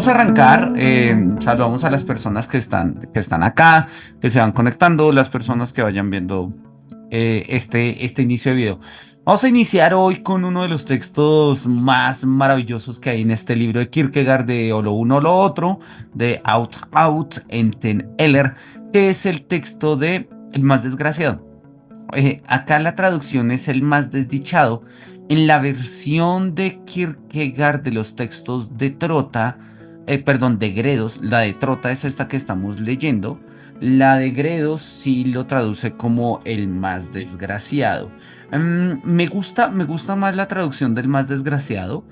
vamos a arrancar. Saludamos a las personas que están acá, que se van conectando, las personas que vayan viendo este inicio de video. Vamos a iniciar hoy con uno de los textos más maravillosos que hay en este libro de Kierkegaard, de O lo uno o lo otro, de Out en Ten Eller, que es el texto de El más desgraciado. Acá la traducción es el más desdichado. En la versión de Kierkegaard de los textos de Trota, perdón, de Gredos, la de Trota es esta que estamos leyendo. La de Gredos sí lo traduce como el más desgraciado. Me gusta más la traducción del más desgraciado,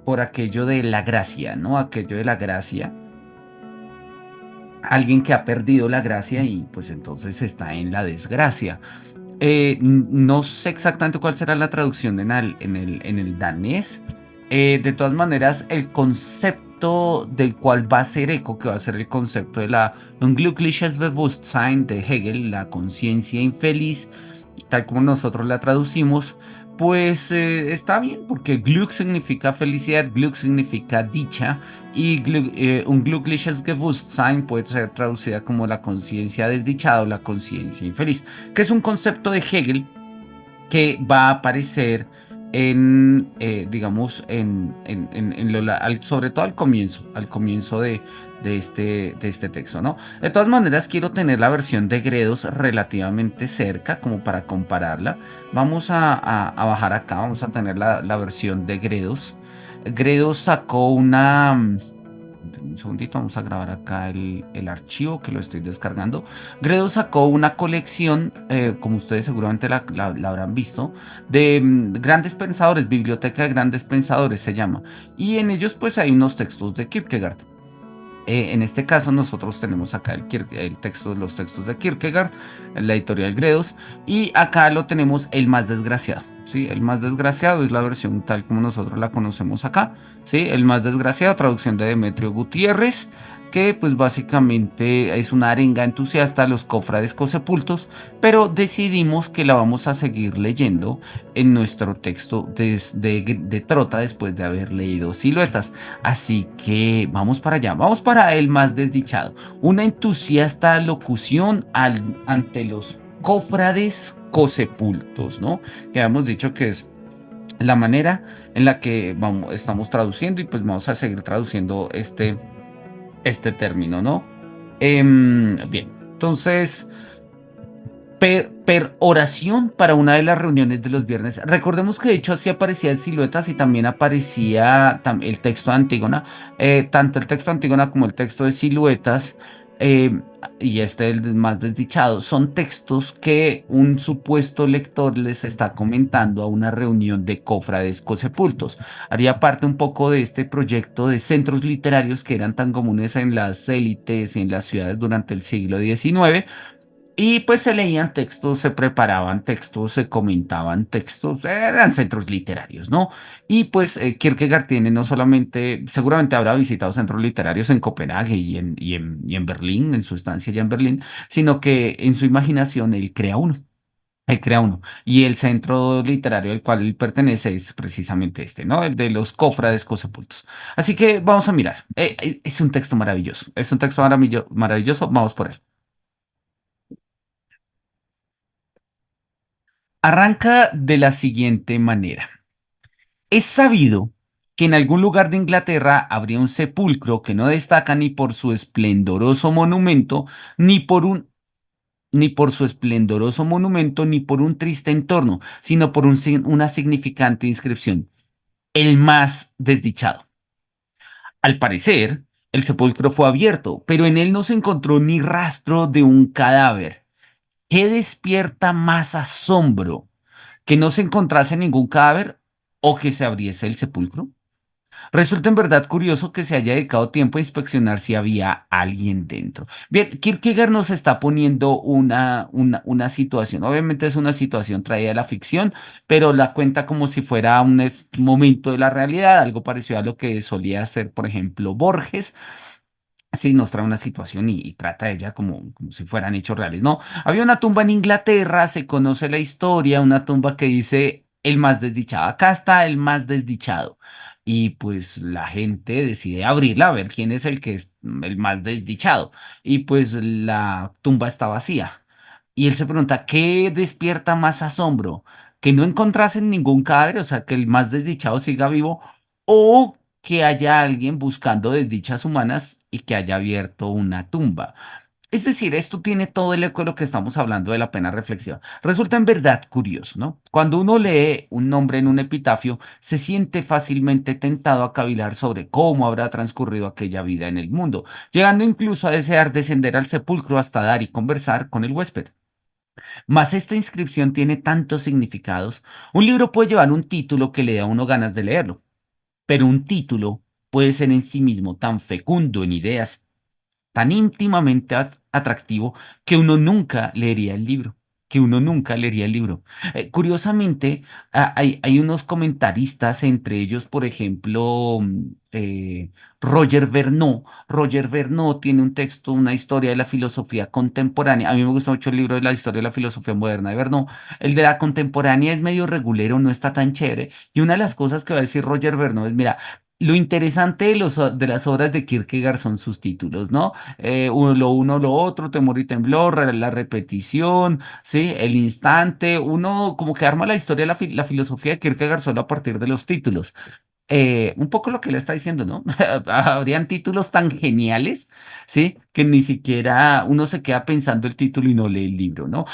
por aquello de la gracia, ¿no? Aquello de la gracia. Alguien que ha perdido la gracia y pues entonces está en la desgracia. No sé exactamente cuál será la traducción en el danés. De todas maneras, el concepto del cual va a ser eco, que va a ser el concepto de la Unglückliches Bewusstsein de Hegel, la conciencia infeliz, tal como nosotros la traducimos, pues está bien, porque Glück significa felicidad, Glück significa dicha, y Unglückliches Bewusstsein puede ser traducida como la conciencia desdichada o la conciencia infeliz, que es un concepto de Hegel que va a aparecer digamos, sobre todo al comienzo de este texto, ¿no? De todas maneras, quiero tener la versión de Gredos relativamente cerca, como para compararla. Vamos a bajar acá, vamos a tener la versión de Gredos. Gredos sacó un segundito, vamos a grabar acá el archivo que lo estoy descargando. Gredo sacó una colección, como ustedes seguramente la habrán visto, de grandes pensadores, Biblioteca de Grandes Pensadores se llama. Y en ellos pues hay unos textos de Kierkegaard. En este caso nosotros tenemos acá los textos de Kierkegaard, en la editorial Gredos, y acá lo tenemos el más desgraciado, ¿sí? El más desgraciado es la versión tal como nosotros la conocemos acá, ¿sí? El más desgraciado, traducción de Demetrio Gutiérrez, que pues básicamente es una arenga entusiasta a los cofrades cosepultos, pero decidimos que la vamos a seguir leyendo en nuestro texto de Trota después de haber leído Siluetas. Así que vamos para allá, vamos para el más desdichado. Una entusiasta locución ante los cofrades cosepultos, ¿no? Que habíamos dicho que es la manera en la que estamos traduciendo y pues vamos a seguir traduciendo este término, ¿no? Bien, entonces, oración para una de las reuniones de los viernes. Recordemos que de hecho así aparecía en Siluetas y también aparecía el texto de Antígona. Tanto el texto de Antígona como el texto de Siluetas, eh, y el más desdichado, son textos que un supuesto lector les está comentando a una reunión de cofrades cosepultos. Haría parte un poco de este proyecto de centros literarios que eran tan comunes en las élites y en las ciudades durante el siglo XIX, y pues se leían textos, se preparaban textos, se comentaban textos, eran centros literarios, ¿no? Y pues Kierkegaard tiene no solamente, seguramente habrá visitado centros literarios en Copenhague y en Berlín, en su estancia ya en Berlín, sino que en su imaginación él crea uno. Él crea uno. Y el centro literario al cual él pertenece es precisamente este, ¿no? El de los cofrades cosepultos. Así que vamos a mirar. Es un texto maravilloso. Es un texto maravilloso. Vamos por él. Arranca de la siguiente manera. Es sabido que en algún lugar de Inglaterra habría un sepulcro que no destaca ni por su esplendoroso monumento, ni por un, ni por su esplendoroso monumento, ni por un triste entorno, sino por una significante inscripción: el más desdichado. Al parecer, el sepulcro fue abierto, pero en él no se encontró ni rastro de un cadáver. ¿Qué despierta más asombro? ¿Que no se encontrase ningún cadáver o que se abriese el sepulcro? Resulta en verdad curioso que se haya dedicado tiempo a inspeccionar si había alguien dentro. Bien, Kierkegaard nos está poniendo una situación. Obviamente es una situación traída de la ficción, pero la cuenta como si fuera un momento de la realidad, algo parecido a lo que solía hacer, por ejemplo, Borges. Sí, nos trae una situación y trata de ella como si fueran hechos reales. No, había una tumba en Inglaterra, se conoce la historia, una tumba que dice el más desdichado. Acá está el más desdichado. y pues la gente decide abrirla a ver quién es el que es el más desdichado. Y pues la tumba está vacía. Y él se pregunta, ¿qué despierta más asombro? ¿Que no encontrasen ningún cadáver, o sea, que el más desdichado siga vivo, o que haya alguien buscando desdichas humanas y que haya abierto una tumba? Es decir, esto tiene todo el eco de lo que estamos hablando de la pena reflexiva. Resulta en verdad curioso, ¿no? Cuando uno lee un nombre en un epitafio, se siente fácilmente tentado a cavilar sobre cómo habrá transcurrido aquella vida en el mundo, llegando incluso a desear descender al sepulcro hasta dar y conversar con el huésped. Mas esta inscripción tiene tantos significados. Un libro puede llevar un título que le da a uno ganas de leerlo, pero un título puede ser en sí mismo tan fecundo en ideas, tan íntimamente atractivo, que uno nunca leería el libro, que uno nunca leería el libro. Curiosamente, hay unos comentaristas, entre ellos, por ejemplo, Roger Verneau. Roger Verneau tiene un texto, una historia de la filosofía contemporánea. A mí me gusta mucho el libro de la historia de la filosofía moderna de Verneau. El de la contemporánea es medio regulero, no está tan chévere. Y una de las cosas que va a decir Roger Verneau es, mira, lo interesante de las obras de Kierkegaard son sus títulos, ¿no? Lo uno, lo otro, temor y temblor, la repetición, ¿sí? El instante, uno como que arma la historia, la filosofía de Kierkegaard solo a partir de los títulos. Un poco lo que le está diciendo, ¿no? Habrían títulos tan geniales, ¿sí? Que ni siquiera uno se queda pensando el título y no lee el libro, ¿no?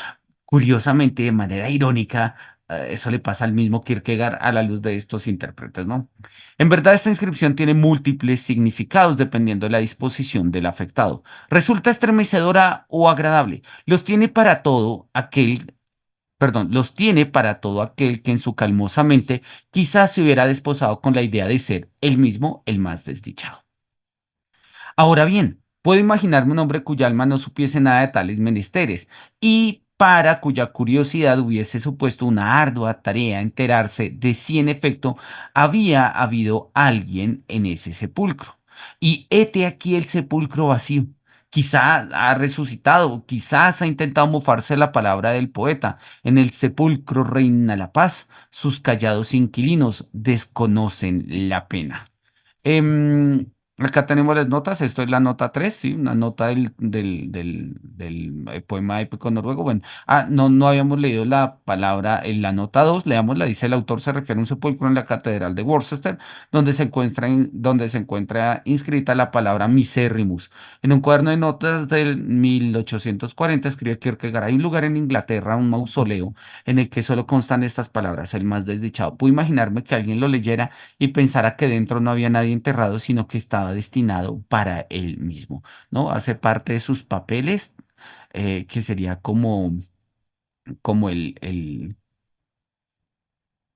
Curiosamente, de manera irónica, eso le pasa al mismo Kierkegaard a la luz de estos intérpretes, ¿no? En verdad, esta inscripción tiene múltiples significados dependiendo de la disposición del afectado. Resulta estremecedora o agradable. Los tiene para todo aquel que en su calmosa mente quizás se hubiera desposado con la idea de ser él mismo el más desdichado. Ahora bien, puedo imaginarme un hombre cuya alma no supiese nada de tales menesteres y para cuya curiosidad hubiese supuesto una ardua tarea enterarse de si en efecto había habido alguien en ese sepulcro. Y hete aquí el sepulcro vacío. Quizá ha resucitado, quizás ha intentado mofarse la palabra del poeta. En el sepulcro reina la paz, sus callados inquilinos desconocen la pena. Em, Acá tenemos las notas, esto es la nota 3, sí, una nota del poema épico noruego. Bueno, no habíamos leído la palabra en la nota 2, leámosla, dice el autor se refiere a un sepulcro en la catedral de Worcester, donde se encuentra inscrita la palabra Miserrimus. En un cuaderno de notas del 1840 escribe Kierkegaard, hay un lugar en Inglaterra, un mausoleo, en el que solo constan estas palabras, el más desdichado. Puedo imaginarme que alguien lo leyera y pensara que dentro no había nadie enterrado, sino que estaba destinado para él mismo, ¿no? Hace parte de sus papeles, que sería como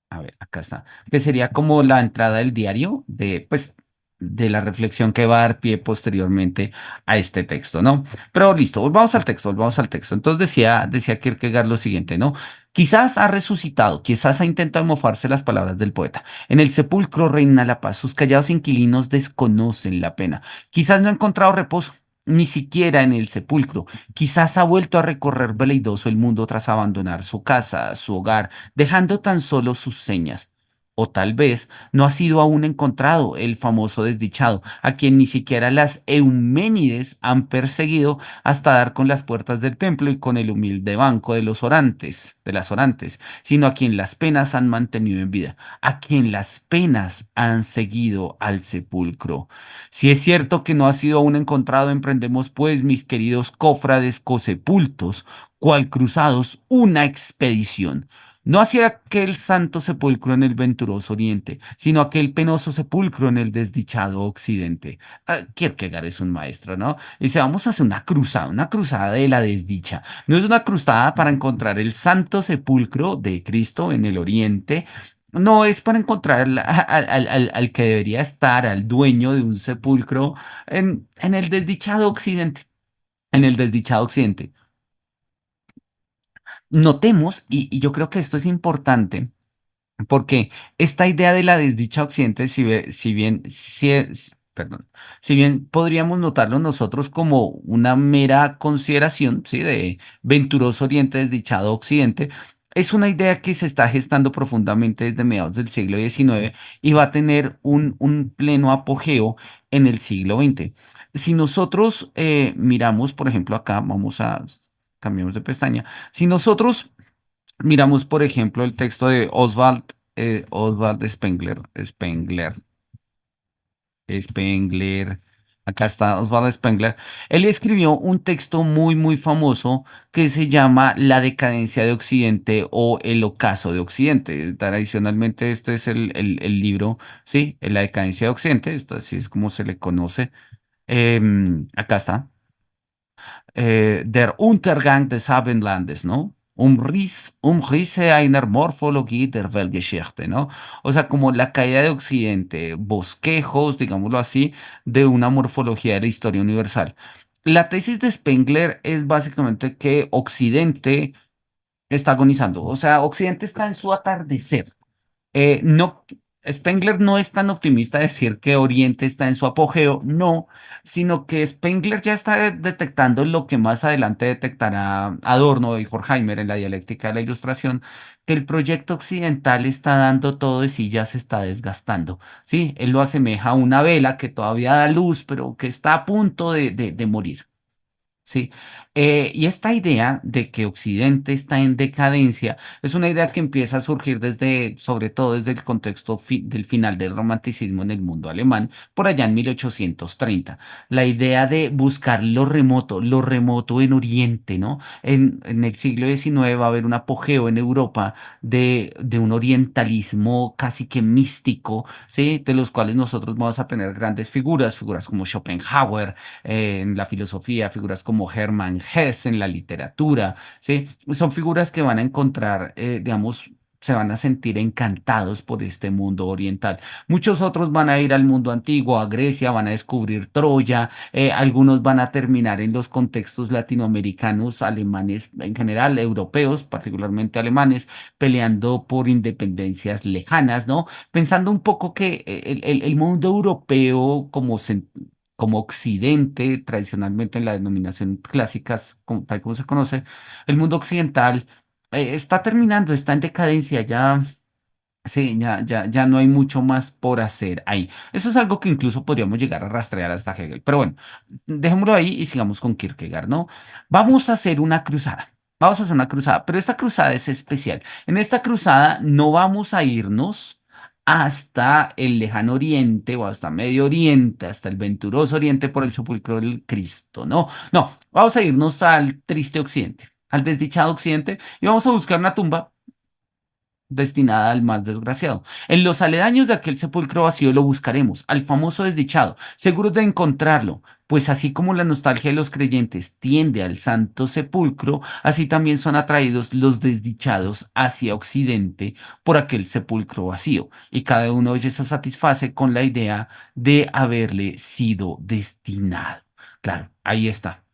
a ver, acá está. Que sería como la entrada del diario de, pues, de la reflexión que va a dar pie posteriormente a este texto, ¿no? Pero listo, volvamos al texto, volvamos al texto. Entonces decía Kierkegaard lo siguiente, ¿no? Quizás ha resucitado, quizás ha intentado mofarse las palabras del poeta. En el sepulcro reina la paz, sus callados inquilinos desconocen la pena. Quizás no ha encontrado reposo, ni siquiera en el sepulcro. Quizás ha vuelto a recorrer veleidoso el mundo tras abandonar su casa, su hogar, dejando tan solo sus señas. O tal vez no ha sido aún encontrado el famoso desdichado, a quien ni siquiera las Euménides han perseguido hasta dar con las puertas del templo y con el humilde banco de las orantes, sino a quien las penas han mantenido en vida, a quien las penas han seguido al sepulcro. Si es cierto que no ha sido aún encontrado, emprendemos pues, mis queridos cofrades cosepultos, cual cruzados, una expedición no hacia aquel santo sepulcro en el venturoso oriente, sino aquel penoso sepulcro en el desdichado occidente. Kierkegaard es un maestro, ¿no? Dice, vamos a hacer una cruzada de la desdicha. No es una cruzada para encontrar el santo sepulcro de Cristo en el oriente. No es para encontrar al que debería estar, al dueño de un sepulcro en el desdichado occidente. En el desdichado occidente. Notemos, y yo creo que esto es importante, porque esta idea de la desdicha occidente, perdón, si bien podríamos notarlo nosotros como una mera consideración, ¿sí? De venturoso oriente, desdichado occidente, Es una idea que se está gestando profundamente desde mediados del siglo XIX y va a tener un pleno apogeo en el siglo XX. Si nosotros miramos, por ejemplo, acá, cambiamos de pestaña, si nosotros miramos, por ejemplo, el texto de Oswald Spengler, acá está Oswald Spengler. Él escribió un texto muy, muy famoso que se llama La decadencia de Occidente o El ocaso de Occidente. Tradicionalmente este es el libro, sí, La decadencia de Occidente, esto así es como se le conoce. Acá está. Der Untergang des Abendlandes, ¿no? Umrisse einer Morphologie der Weltgeschichte, ¿no? O sea, como la caída de Occidente, bosquejos, digámoslo así, de una morfología de la historia universal. La tesis de Spengler es básicamente que Occidente está agonizando, o sea, Occidente está en su atardecer. No, Spengler no es tan optimista de decir que Oriente está en su apogeo, no, sino que Spengler ya está detectando lo que más adelante detectará Adorno y Horkheimer en la dialéctica de la Ilustración, que el proyecto occidental está dando todo de sí, ya se está desgastando, ¿sí? Él lo asemeja a una vela que todavía da luz, pero que está a punto de morir. Sí, y esta idea de que Occidente está en decadencia es una idea que empieza a surgir desde, sobre todo desde el contexto del final del romanticismo en el mundo alemán, por allá en 1830. La idea de buscar lo remoto en Oriente, ¿no? En el siglo XIX va a haber un apogeo en Europa de un orientalismo casi que místico, ¿sí? De los cuales nosotros vamos a tener grandes figuras, figuras como Schopenhauer en la filosofía, figuras como Hermann Hesse en la literatura, ¿sí? Son figuras que van a encontrar, digamos, se van a sentir encantados por este mundo oriental. Muchos otros van a ir al mundo antiguo, a Grecia, van a descubrir Troya, algunos van a terminar en los contextos latinoamericanos, alemanes, en general, europeos, particularmente alemanes, peleando por independencias lejanas, ¿no? Pensando un poco que el mundo europeo como Occidente, tradicionalmente en la denominación clásicas, tal como se conoce, el mundo occidental está terminando, está en decadencia, ya, sí, ya no hay mucho más por hacer ahí. Eso es algo que incluso podríamos llegar a rastrear hasta Hegel. Pero bueno, dejémoslo ahí y sigamos con Kierkegaard, ¿no? Vamos a hacer una cruzada. Vamos a hacer una cruzada, pero esta cruzada es especial. En esta cruzada no vamos a irnos hasta el lejano oriente o hasta Medio Oriente, hasta el venturoso oriente por el sepulcro del Cristo. No, no, vamos a irnos al triste occidente, al desdichado occidente y vamos a buscar una tumba destinada al más desgraciado. En los aledaños de aquel sepulcro vacío lo buscaremos, al famoso desdichado, seguros de encontrarlo, pues así como la nostalgia de los creyentes tiende al santo sepulcro, así también son atraídos los desdichados hacia Occidente por aquel sepulcro vacío, y cada uno de ellos se satisface con la idea de haberle sido destinado. Claro, ahí está.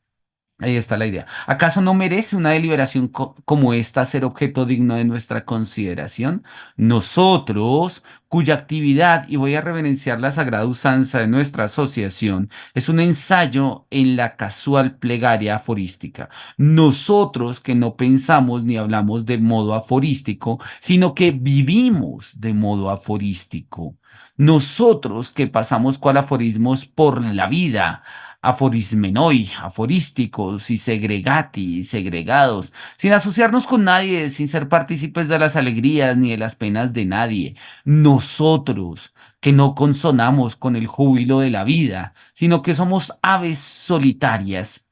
Ahí está la idea. ¿Acaso no merece una deliberación como esta ser objeto digno de nuestra consideración? Nosotros, cuya actividad, y voy a reverenciar la sagrada usanza de nuestra asociación, es un ensayo en la casual plegaria aforística. Nosotros que no pensamos ni hablamos de modo aforístico, sino que vivimos de modo aforístico. Nosotros que pasamos cual aforismos por la vida aforismenoi, aforísticos y segregati, segregados, sin asociarnos con nadie, sin ser partícipes de las alegrías ni de las penas de nadie. Nosotros, que no consonamos con el júbilo de la vida, sino que somos aves solitarias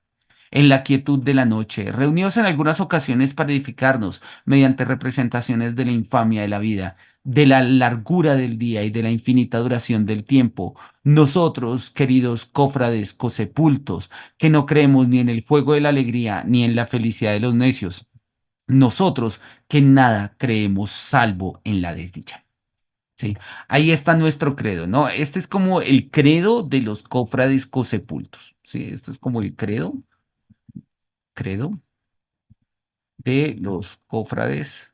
en la quietud de la noche, reunidos en algunas ocasiones para edificarnos mediante representaciones de la infamia de la vida, de la largura del día y de la infinita duración del tiempo. Nosotros, queridos cofrades cosepultos, que no creemos ni en el fuego de la alegría ni en la felicidad de los necios. Nosotros, que en nada creemos salvo en la desdicha. Sí, ahí está nuestro credo, ¿no? Este es como el credo de los cofrades cosepultos. Sí, esto es como el credo de los cofrades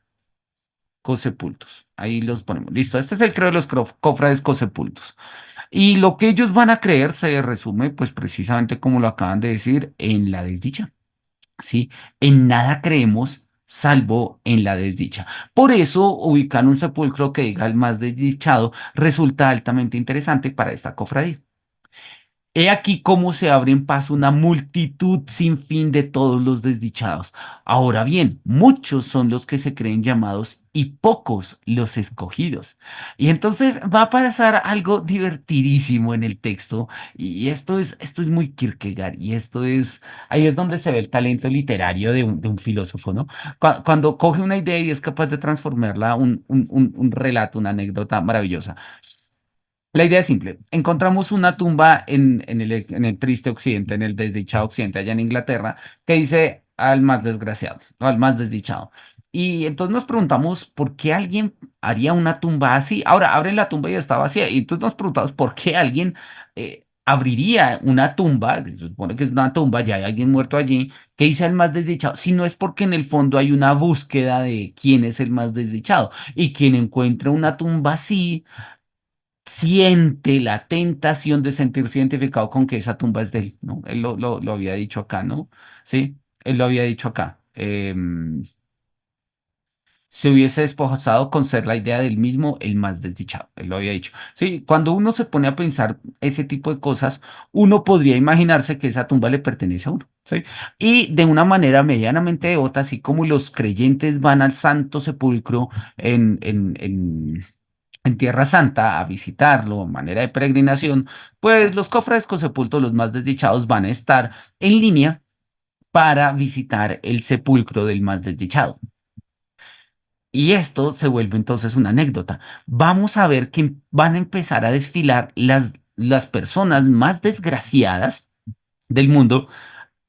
cosepultos. Ahí los ponemos. Listo, este es el credo de los cofrades cosepultos. Y lo que ellos van a creer se resume, pues precisamente como lo acaban de decir, en la desdicha. ¿Sí? En nada creemos salvo en la desdicha. Por eso, ubicar un sepulcro que diga el más desdichado resulta altamente interesante para esta cofradía. He aquí cómo se abre en paso una multitud sin fin de todos los desdichados. Ahora bien, muchos son los que se creen llamados y pocos los escogidos. Y entonces va a pasar algo divertidísimo en el texto. Y esto es muy Kierkegaard. Y ahí es donde se ve el talento literario de un filósofo, ¿no? Cuando coge una idea y es capaz de transformarla a un relato, una anécdota maravillosa. La idea es simple. Encontramos una tumba en el triste occidente, en el desdichado occidente, allá en Inglaterra, que dice al más desgraciado, o al más desdichado. Y entonces nos preguntamos por qué alguien haría una tumba así. Ahora, abren la tumba y está vacía. Y entonces nos preguntamos por qué alguien abriría una tumba, que se supone que es una tumba, ya hay alguien muerto allí, que dice al más desdichado. Si no es porque en el fondo hay una búsqueda de quién es el más desdichado. Y quien encuentra una tumba así siente la tentación de sentirse identificado con que esa tumba es de él, ¿no? Él lo había dicho acá, ¿no? Sí, él lo había dicho acá. Se hubiese despojado con ser la idea del mismo el más desdichado, él lo había dicho. Sí, cuando uno se pone a pensar ese tipo de cosas, uno podría imaginarse que esa tumba le pertenece a uno, ¿sí? Y de una manera medianamente devota, así como los creyentes van al Santo Sepulcro en Tierra Santa a visitarlo, manera de peregrinación, pues los cofrades con sepultos, los más desdichados, van a estar en línea para visitar el sepulcro del más desdichado. Y esto se vuelve entonces una anécdota. Vamos a ver que van a empezar a desfilar las personas más desgraciadas del mundo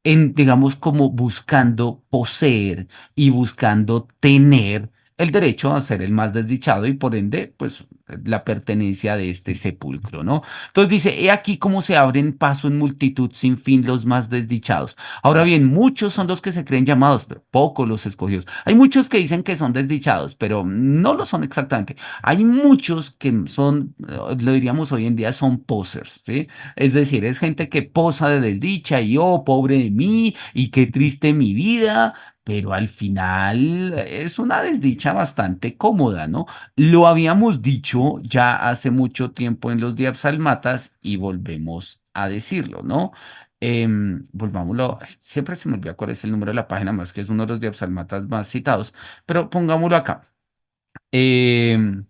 digamos, como buscando poseer y buscando tener el derecho a ser el más desdichado y por ende, pues la pertenencia de este sepulcro, ¿no? Entonces dice, he aquí cómo se abren paso en multitud sin fin los más desdichados. Ahora bien, muchos son los que se creen llamados, pero pocos los escogidos. Hay muchos que dicen que son desdichados, pero no lo son exactamente. Hay muchos que son, lo diríamos hoy en día, son posers, ¿sí? Es decir, es gente que posa de desdicha y oh, pobre de mí, y qué triste mi vida, pero al final es una desdicha bastante cómoda, ¿no? Lo habíamos dicho ya hace mucho tiempo en los Diapsalmatas y volvemos a decirlo, ¿no? Volvámoslo, ay, siempre se me olvida cuál es el número de la página, más que es uno de los Diapsalmatas más citados, pero pongámoslo acá. Em,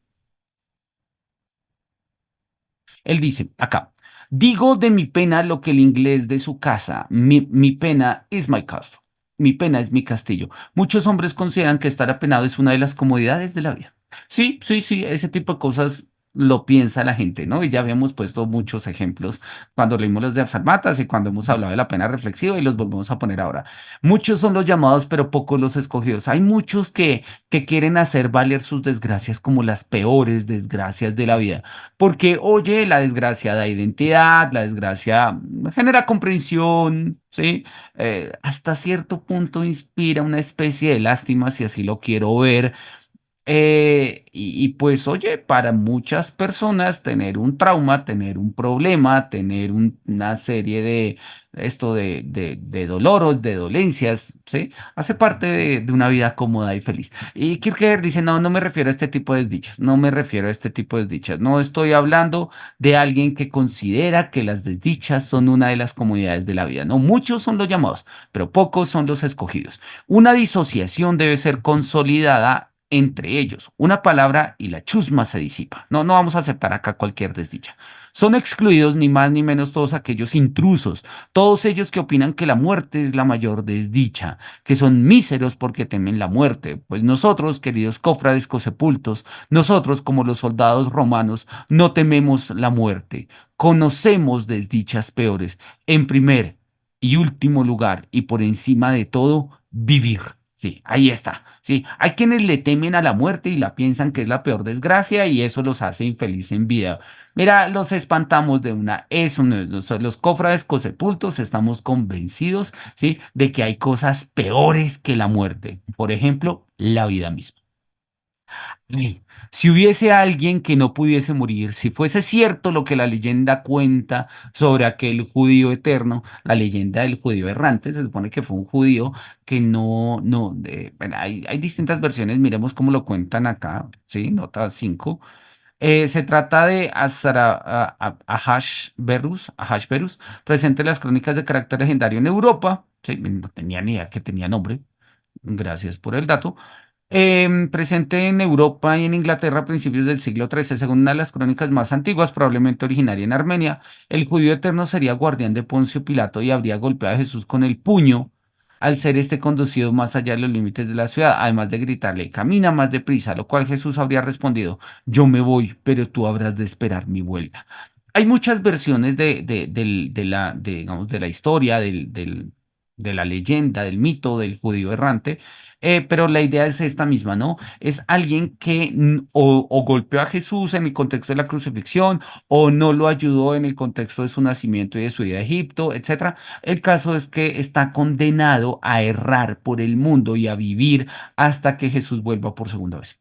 Él dice acá, digo de mi pena lo que el inglés de su casa, mi pena is my castle, mi pena es mi castillo. Muchos hombres consideran que estar apenado es una de las comodidades de la vida. Sí, sí, sí, ese tipo de cosas lo piensa la gente, ¿no? Y ya habíamos puesto muchos ejemplos cuando leímos los de Absalmatas y cuando hemos hablado de la pena reflexiva y los volvemos a poner ahora. Muchos son los llamados, pero pocos los escogidos. Hay muchos que quieren hacer valer sus desgracias como las peores desgracias de la vida. Porque, oye, la desgracia da identidad, la desgracia genera comprensión, ¿sí? Hasta cierto punto inspira una especie de lástima, si así lo quiero ver, y pues oye, para muchas personas tener un trauma, tener un problema, tener una serie de de dolor o de dolencias, ¿sí? Hace parte de una vida cómoda y feliz. Y Kierkegaard dice, no, no me refiero a este tipo de desdichas, no me refiero a este tipo de desdichas, no estoy hablando de alguien que considera que las desdichas son una de las comodidades de la vida, no, muchos son los llamados, pero pocos son los escogidos. Una disociación debe ser consolidada entre ellos. Una palabra y la chusma se disipa. No, no vamos a aceptar acá cualquier desdicha. Son excluidos ni más ni menos todos aquellos intrusos, todos ellos que opinan que la muerte es la mayor desdicha, que son míseros porque temen la muerte. Pues nosotros, queridos cofrades cosepultos, nosotros como los soldados romanos, no tememos la muerte. Conocemos desdichas peores. En primer y último lugar, y por encima de todo, vivir. Sí, ahí está. Sí, hay quienes le temen a la muerte y la piensan que es la peor desgracia y eso los hace infelices en vida. Mira, los espantamos de una. Eso no es. Los cofrades cosepultos estamos convencidos, ¿sí? De que hay cosas peores que la muerte. Por ejemplo, la vida misma. Ay, si hubiese alguien que no pudiese morir, si fuese cierto lo que la leyenda cuenta sobre aquel judío eterno, la leyenda del judío errante, se supone que fue un judío que bueno, hay distintas versiones, miremos cómo lo cuentan acá, ¿sí? Nota 5. Se trata de Ahasverus, presente en las crónicas de carácter legendario en Europa, ¿sí? No tenía ni idea que tenía nombre, gracias por el dato. Presente en Europa y en Inglaterra a principios del siglo XIII, según una de las crónicas más antiguas, probablemente originaria en Armenia, el judío eterno sería guardián de Poncio Pilato y habría golpeado a Jesús con el puño al ser este conducido más allá de los límites de la ciudad, además de gritarle, camina más deprisa, a lo cual Jesús habría respondido, yo me voy, pero tú habrás de esperar mi vuelta. Hay muchas versiones digamos, de la historia, de la leyenda, del mito del judío errante, pero la idea es esta misma, ¿no? Es alguien que o golpeó a Jesús en el contexto de la crucifixión, o no lo ayudó en el contexto de su nacimiento y de su ida a Egipto, etcétera. El caso es que está condenado a errar por el mundo y a vivir hasta que Jesús vuelva por segunda vez.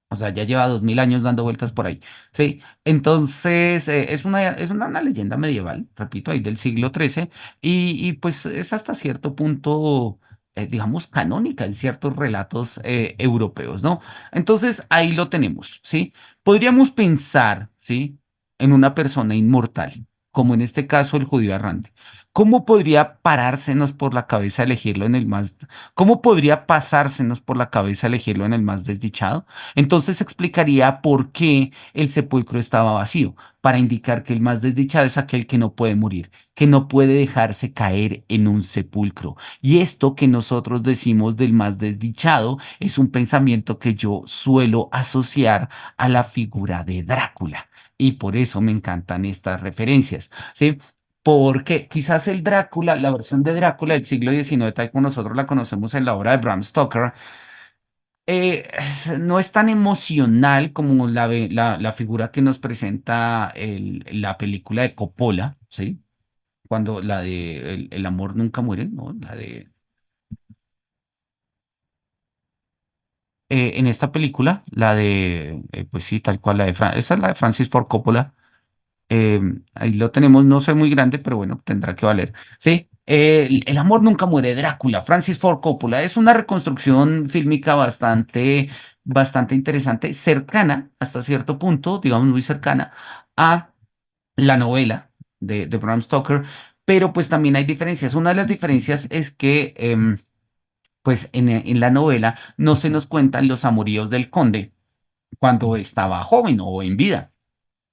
O sea, ya lleva 2000 años dando vueltas por ahí. Sí, entonces una leyenda medieval, repito, ahí del siglo XIII, y pues es hasta cierto punto, digamos, canónica en ciertos relatos europeos, ¿no? Entonces ahí lo tenemos, ¿sí? Podríamos pensar, ¿sí? En una persona inmortal, como en este caso el judío errante. ¿Cómo podría parársenos por la cabeza elegirlo en el más, cómo podría pasársenos por la cabeza elegirlo en el más desdichado? Entonces explicaría por qué el sepulcro estaba vacío, para indicar que el más desdichado es aquel que no puede morir, que no puede dejarse caer en un sepulcro. Y esto que nosotros decimos del más desdichado es un pensamiento que yo suelo asociar a la figura de Drácula. Y por eso me encantan estas referencias, ¿sí? Porque quizás el Drácula, la versión de Drácula del siglo XIX, tal como nosotros la conocemos en la obra de Bram Stoker, no es tan emocional como la figura que nos presenta la película de Coppola, ¿sí? Cuando la de El amor nunca muere, ¿no? En esta película, pues sí, tal cual, esa es la de Francis Ford Coppola. Eh, Ahí lo tenemos, no sé muy grande, pero bueno, tendrá que valer. Sí, el amor nunca muere, Drácula, Francis Ford Coppola. Es una reconstrucción fílmica bastante interesante, cercana hasta cierto punto, digamos muy cercana a la novela de Bram Stoker, pero pues también hay diferencias. Una de las diferencias es que, pues en la novela no se nos cuentan los amoríos del conde cuando estaba joven o en vida.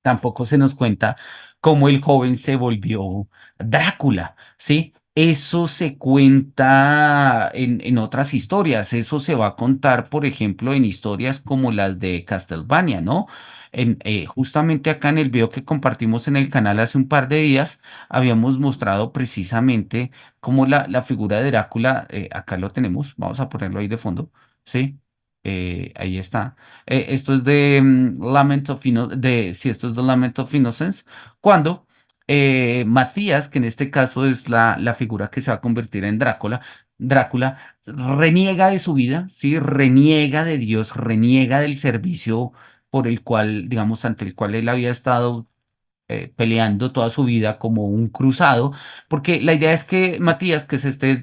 Tampoco se nos cuenta cómo el joven se volvió Drácula, ¿sí? Eso se cuenta en otras historias, eso se va a contar, por ejemplo, en historias como las de Castlevania, ¿no? Justamente acá en el video que compartimos en el canal hace un par de días, habíamos mostrado precisamente cómo la figura de Drácula, acá lo tenemos, vamos a ponerlo ahí de fondo, ¿sí? Ahí está. Esto es de sí, esto es de Lament of Innocence, cuando Matías, que en este caso es la figura que se va a convertir en Drácula, reniega de su vida, ¿sí? Reniega de Dios, reniega del servicio por el cual, digamos, ante el cual él había estado peleando toda su vida como un cruzado, porque la idea es que Matías, que es este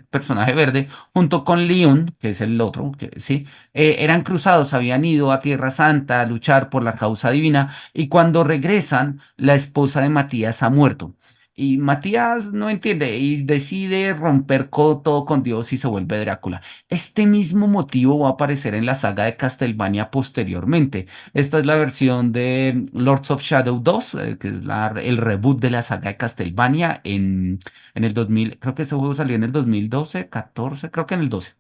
personaje verde, junto con Leon, que es el otro, que, sí, eran cruzados, habían ido a Tierra Santa a luchar por la causa divina, y cuando regresan, la esposa de Matías ha muerto. Y Matías no entiende y decide romper todo con Dios y se vuelve Drácula. Este mismo motivo va a aparecer en la saga de Castlevania posteriormente. Esta es la versión de Lords of Shadow 2, que es el reboot de la saga de Castlevania en el 2000. Creo que este juego salió en el 2012, 14, creo que en el 12.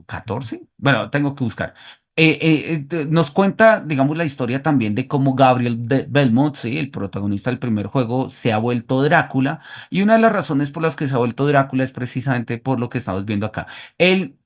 14, bueno, tengo que buscar. Nos cuenta, digamos, la historia también de cómo Gabriel Belmont, sí, el protagonista del primer juego, se ha vuelto Drácula. Y una de las razones por las que se ha vuelto Drácula es precisamente por lo que estamos viendo acá. Él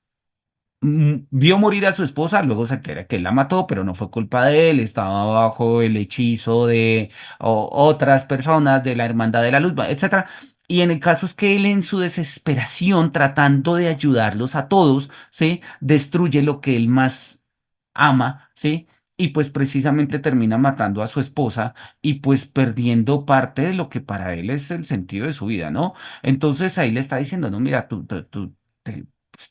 vio morir a su esposa, luego se entera que él la mató, pero no fue culpa de él, estaba bajo el hechizo de otras personas de la Hermandad de la Luz, etcétera. Y en el caso es que él en su desesperación, tratando de ayudarlos a todos, ¿sí? Destruye lo que él más ama, ¿sí? Y pues precisamente termina matando a su esposa y pues perdiendo parte de lo que para él es el sentido de su vida, ¿no? Entonces ahí le está diciendo, no, mira, pues,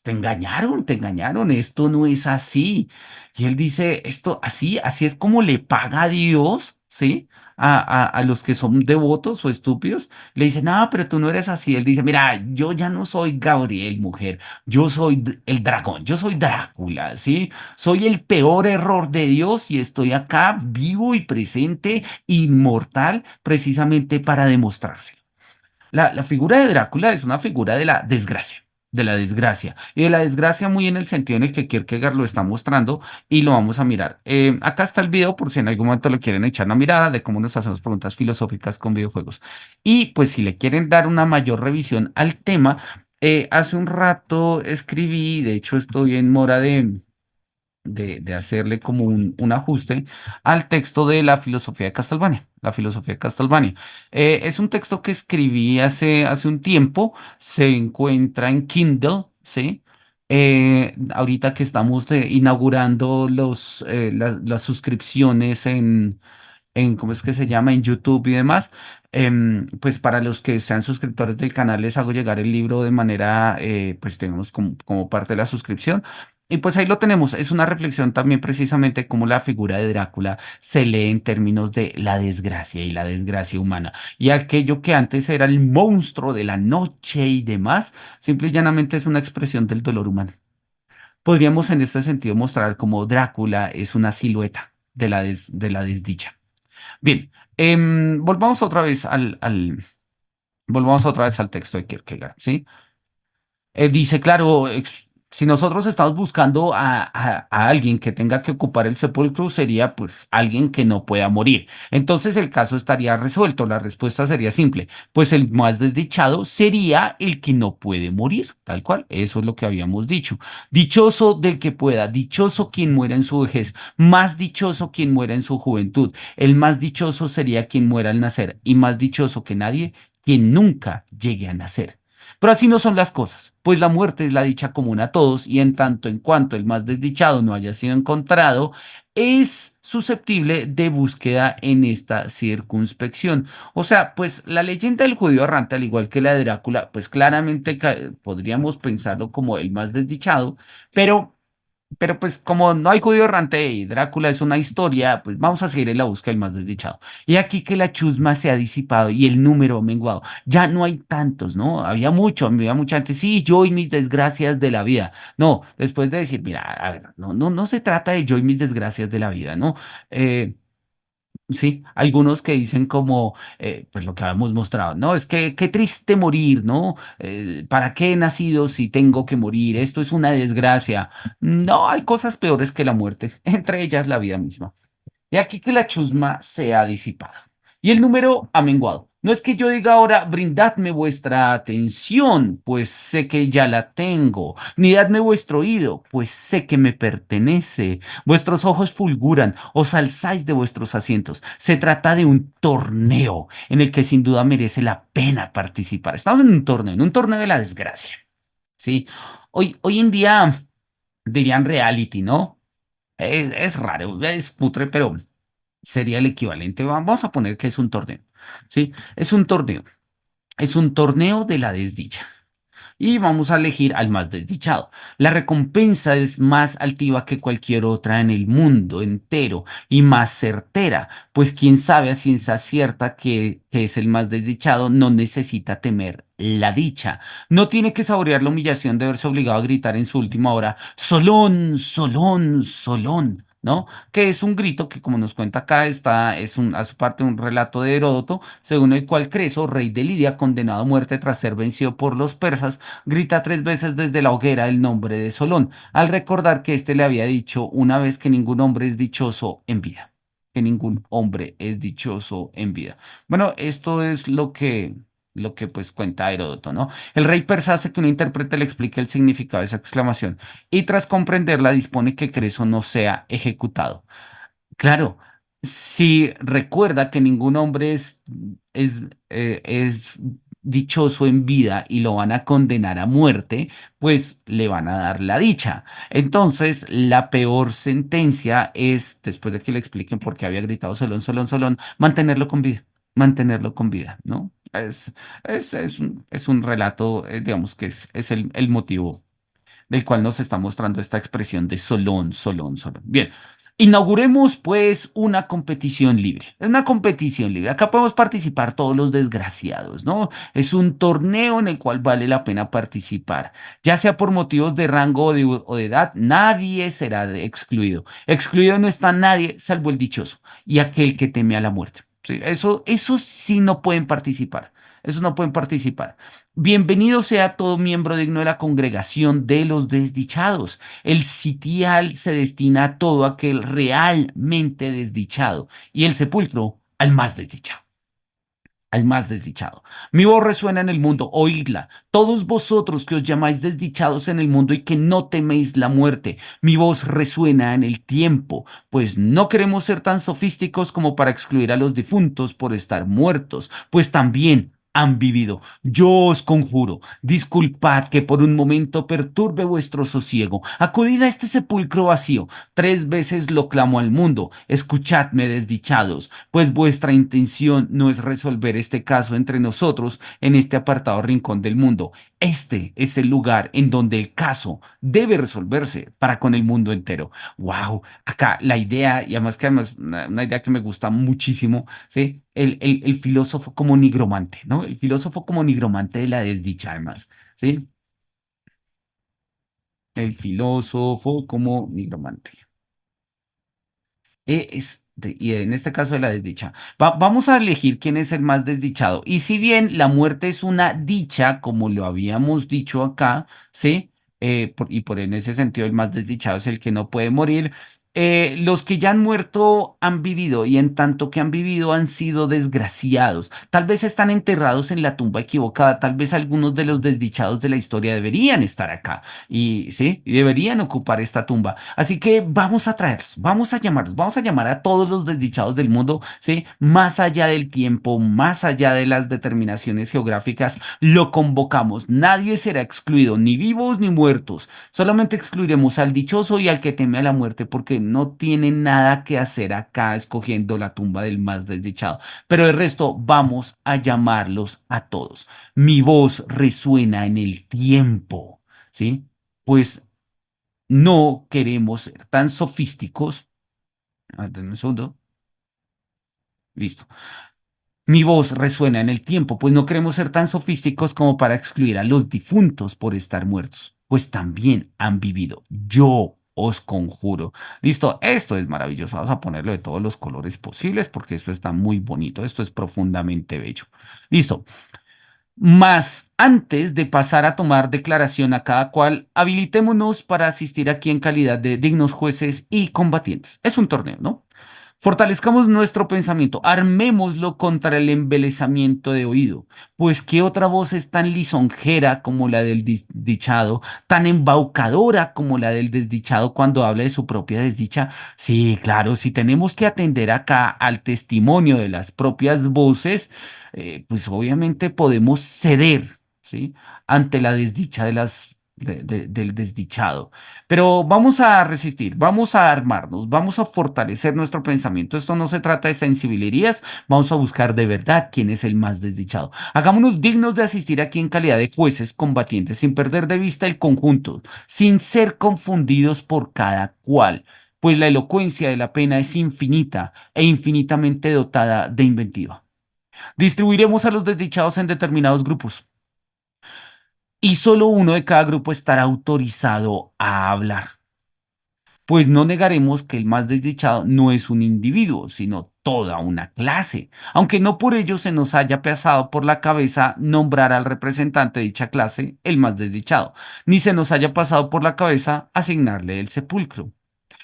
te engañaron, esto no es así. Y él dice, esto así es como le paga a Dios, ¿sí? A los que son devotos o estúpidos, le dicen, no, pero tú no eres así. Él dice, mira, yo ya no soy Gabriel, mujer, yo soy el dragón, yo soy Drácula, ¿sí? Soy el peor error de Dios y estoy acá vivo y presente, inmortal, precisamente para demostrarse. La figura de Drácula es una figura de la desgracia, y de la desgracia muy en el sentido en el que Kierkegaard lo está mostrando y lo vamos a mirar. Acá está el video por si en algún momento lo quieren echar una mirada de cómo nos hacemos preguntas filosóficas con videojuegos. Y pues si le quieren dar una mayor revisión al tema, hace un rato escribí, de hecho estoy en mora de hacerle como un ajuste al texto de la filosofía de Castelvania. La filosofía de Castelvania. Es un texto que escribí hace un tiempo, se encuentra en Kindle, ¿sí? Ahorita que estamos inaugurando las suscripciones ¿cómo es que se llama? En YouTube y demás. Pues para los que sean suscriptores del canal les hago llegar el libro de manera, pues tenemos como parte de la suscripción. Y pues ahí lo tenemos. Es una reflexión también precisamente cómo la figura de Drácula se lee en términos de la desgracia y la desgracia humana. Y aquello que antes era el monstruo de la noche y demás, simple y llanamente es una expresión del dolor humano. Podríamos en este sentido mostrar cómo Drácula es una silueta de la desdicha. Bien, volvamos otra vez volvamos otra vez al texto de Kierkegaard, ¿sí? Dice, claro, si nosotros estamos buscando a alguien que tenga que ocupar el sepulcro, sería pues alguien que no pueda morir. Entonces el caso estaría resuelto. La respuesta sería simple, pues el más desdichado sería el que no puede morir, tal cual. Eso es lo que habíamos dicho. Dichoso del que pueda, dichoso quien muera en su vejez, más dichoso quien muera en su juventud. El más dichoso sería quien muera al nacer y más dichoso que nadie quien nunca llegue a nacer. Pero así no son las cosas, pues la muerte es la dicha común a todos y en tanto en cuanto el más desdichado no haya sido encontrado, es susceptible de búsqueda en esta circunspección. O sea, pues la leyenda del judío errante, al igual que la de Drácula, pues claramente podríamos pensarlo como el más desdichado, pero pues como no hay judío errante y Drácula es una historia, pues vamos a seguir en la búsqueda del más desdichado. Y aquí que la chusma se ha disipado y el número ha menguado. Ya no hay tantos, ¿no? Había mucha gente, sí, yo y mis desgracias de la vida. No, después de decir, mira, a ver, no se trata de yo y mis desgracias de la vida, ¿no? Eh, Sí, algunos que dicen como, pues lo que habíamos mostrado, no, es que qué triste morir, ¿no? ¿Para qué he nacido si tengo que morir? Esto es una desgracia. No, hay cosas peores que la muerte, entre ellas la vida misma. Y aquí que la chusma se ha disipado y el número ha menguado. No es que yo diga ahora, brindadme vuestra atención, pues sé que ya la tengo, ni dadme vuestro oído, pues sé que me pertenece. Vuestros ojos fulguran, os alzáis de vuestros asientos. Se trata de un torneo en el que sin duda merece la pena participar. Estamos en un torneo de la desgracia. Sí, hoy en día dirían reality, ¿no? Es raro, es putre, pero sería el equivalente. Vamos a poner que es un torneo, ¿sí? Es un torneo. Es un torneo de la desdicha y vamos a elegir al más desdichado. La recompensa es más altiva que cualquier otra en el mundo entero y más certera, pues quien sabe a ciencia cierta que es el más desdichado no necesita temer la dicha. No tiene que saborear la humillación de verse obligado a gritar en su última hora, Solón, Solón, Solón. ¿No? Que es un grito que, como nos cuenta acá, hace parte de un relato de Heródoto, según el cual Creso, rey de Lidia, condenado a muerte tras ser vencido por los persas, grita 3 veces desde la hoguera el nombre de Solón, al recordar que éste le había dicho una vez que ningún hombre es dichoso en vida, que ningún hombre es dichoso en vida. Bueno, esto es lo que pues cuenta Heródoto, ¿no? El rey persa hace que un intérprete le explique el significado de esa exclamación y tras comprenderla dispone que Creso no sea ejecutado. Claro, si recuerda que ningún hombre es dichoso en vida y lo van a condenar a muerte, pues le van a dar la dicha. Entonces, la peor sentencia es, después de que le expliquen por qué había gritado Solón, Solón, Solón, mantenerlo con vida, ¿no? Es un relato, digamos que es el motivo del cual nos está mostrando esta expresión de Solón, Solón, Solón. Bien, inauguremos pues una competición libre. Es una competición libre. Acá podemos participar todos los desgraciados, ¿no? Es un torneo en el cual vale la pena participar. Ya sea por motivos de rango o de edad, nadie será excluido. Excluido no está nadie salvo el dichoso y aquel que teme a la muerte. Sí, eso sí no pueden participar. Eso no pueden participar. Bienvenido sea todo miembro digno de la congregación de los desdichados. El sitial se destina a todo aquel realmente desdichado y el sepulcro al más desdichado. Al más desdichado. Mi voz resuena en el mundo, oídla. Todos vosotros que os llamáis desdichados en el mundo y que no teméis la muerte, mi voz resuena en el tiempo, pues no queremos ser tan sofísticos como para excluir a los difuntos por estar muertos, pues también han vivido. Yo os conjuro, disculpad que por un momento perturbe vuestro sosiego. Acudid a este sepulcro vacío. 3 veces lo clamo al mundo. Escuchadme, desdichados, pues vuestra intención no es resolver este caso entre nosotros en este apartado rincón del mundo. Este es el lugar en donde el caso debe resolverse para con el mundo entero. Wow, acá la idea, y además que además una idea que me gusta muchísimo, ¿sí? El filósofo como nigromante, ¿no? El filósofo como nigromante de la desdicha, además, ¿sí? El filósofo como nigromante. Y en este caso de la desdicha. Vamos a elegir quién es el más desdichado. Y si bien la muerte es una dicha, como lo habíamos dicho acá, ¿sí? Y por en ese sentido el más desdichado es el que no puede morir. Los que ya han muerto han vivido y en tanto que han vivido han sido desgraciados. Tal vez están enterrados en la tumba equivocada. Tal vez algunos de los desdichados de la historia deberían estar acá y sí, y deberían ocupar esta tumba. Así que vamos a traerlos, vamos a llamarlos, vamos a llamar a todos los desdichados del mundo, ¿sí? Más allá del tiempo, más allá de las determinaciones geográficas, lo convocamos. Nadie será excluido, ni vivos ni muertos. Solamente excluiremos al dichoso y al que teme a la muerte, porque no tiene nada que hacer acá escogiendo la tumba del más desdichado. Pero el resto vamos a llamarlos a todos. Mi voz resuena en el tiempo, ¿sí? Pues no queremos ser tan sofísticos. Denme un segundo. Listo. Mi voz resuena en el tiempo, pues no queremos ser tan sofísticos como para excluir a los difuntos por estar muertos, pues también han vivido. Yo os conjuro. Listo, esto es maravilloso. Vamos a ponerlo de todos los colores posibles porque esto está muy bonito. Esto es profundamente bello. Listo. Mas antes de pasar a tomar declaración a cada cual, habilitémonos para asistir aquí en calidad de dignos jueces y combatientes. Es un torneo, ¿no? Fortalezcamos nuestro pensamiento, armémoslo contra el embelesamiento de oído, pues qué otra voz es tan lisonjera como la del desdichado, tan embaucadora como la del desdichado cuando habla de su propia desdicha. Sí, claro, si tenemos que atender acá al testimonio de las propias voces, pues obviamente podemos ceder, ¿sí? Ante la desdicha de del desdichado. Pero vamos a resistir, vamos a armarnos, vamos a fortalecer nuestro pensamiento. Esto no se trata de sensibilidades, vamos a buscar de verdad quién es el más desdichado. Hagámonos dignos de asistir aquí en calidad de jueces combatientes, sin perder de vista el conjunto, sin ser confundidos por cada cual, pues la elocuencia de la pena es infinita e infinitamente dotada de inventiva. Distribuiremos a los desdichados en determinados grupos y solo uno de cada grupo estará autorizado a hablar. Pues no negaremos que el más desdichado no es un individuo, sino toda una clase, aunque no por ello se nos haya pasado por la cabeza nombrar al representante de dicha clase el más desdichado, ni se nos haya pasado por la cabeza asignarle el sepulcro.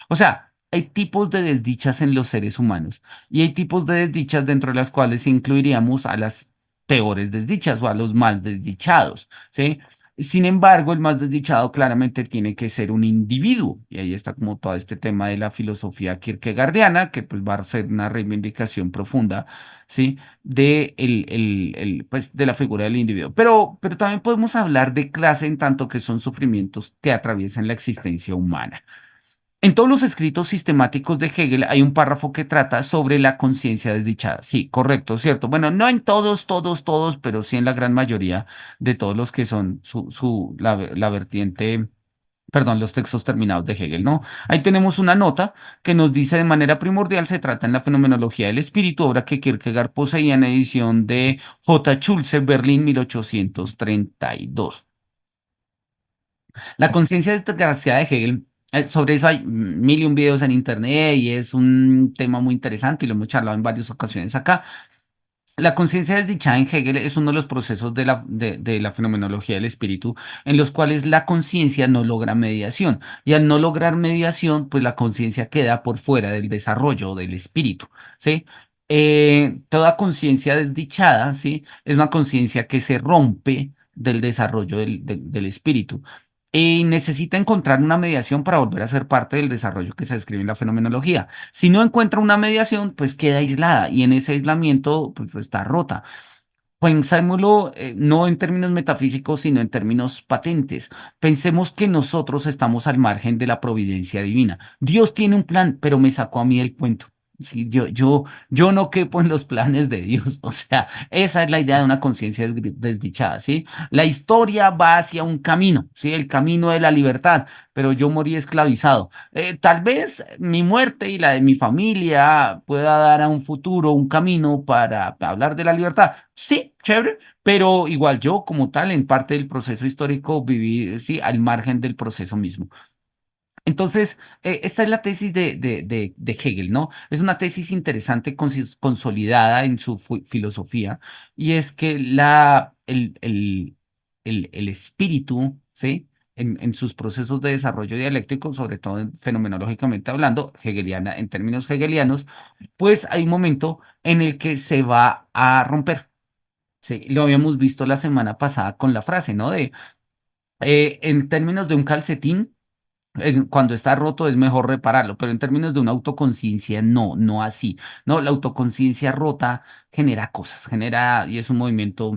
O sea, hay tipos de desdichas en los seres humanos y hay tipos de desdichas dentro de las cuales incluiríamos a las peores desdichas o a los más desdichados, ¿sí? Sin embargo, el más desdichado claramente tiene que ser un individuo. Y ahí está como todo este tema de la filosofía kierkegaardiana, que pues va a ser una reivindicación profunda, ¿sí? De, pues, de la figura del individuo. Pero también podemos hablar de clase en tanto que son sufrimientos que atraviesan la existencia humana. En todos los escritos sistemáticos de Hegel hay un párrafo que trata sobre la conciencia desdichada. Sí, correcto, cierto. Bueno, no en todos, pero sí en la gran mayoría de todos los que son la vertiente, perdón, los textos terminados de Hegel, ¿no? Ahí tenemos una nota que nos dice de manera primordial, se trata en la fenomenología del espíritu, obra que Kierkegaard poseía en edición de J. Schulze, Berlín, 1832. La conciencia desgraciada de Hegel, sobre eso hay mil y un videos en internet y es un tema muy interesante y lo hemos charlado en varias ocasiones acá. La conciencia desdichada en Hegel es uno de los procesos de la fenomenología del espíritu en los cuales la conciencia no logra mediación y al no lograr mediación, pues la conciencia queda por fuera del desarrollo del espíritu, ¿sí? Toda conciencia desdichada, ¿sí? Es una conciencia que se rompe del desarrollo del espíritu y necesita encontrar una mediación para volver a ser parte del desarrollo que se describe en la fenomenología. Si no encuentra una mediación, pues queda aislada y en ese aislamiento pues está rota. Pensémoslo no en términos metafísicos, sino en términos patentes. Pensemos que nosotros estamos al margen de la providencia divina. Dios tiene un plan, pero me sacó a mí el cuento. Sí, yo no quepo en los planes de Dios. O sea, esa es la idea de una conciencia desdichada, ¿sí? La historia va hacia un camino, ¿sí? El camino de la libertad, pero yo morí esclavizado. Tal vez mi muerte y la de mi familia pueda dar a un futuro un camino para hablar de la libertad. Sí, chévere, pero igual yo como tal, en parte del proceso histórico, viví, sí, al margen del proceso mismo. Entonces, esta es la tesis de Hegel, ¿no? Es una tesis interesante, consolidada en su filosofía, y es que el espíritu, ¿sí? En sus procesos de desarrollo dialéctico, sobre todo fenomenológicamente hablando, hegeliana, en términos hegelianos, pues hay un momento en el que se va a romper. Sí, lo habíamos visto la semana pasada con la frase, ¿no? En términos de un calcetín, cuando está roto es mejor repararlo, pero en términos de una autoconciencia, no, no así. No, la autoconciencia rota genera cosas, genera, y es un movimiento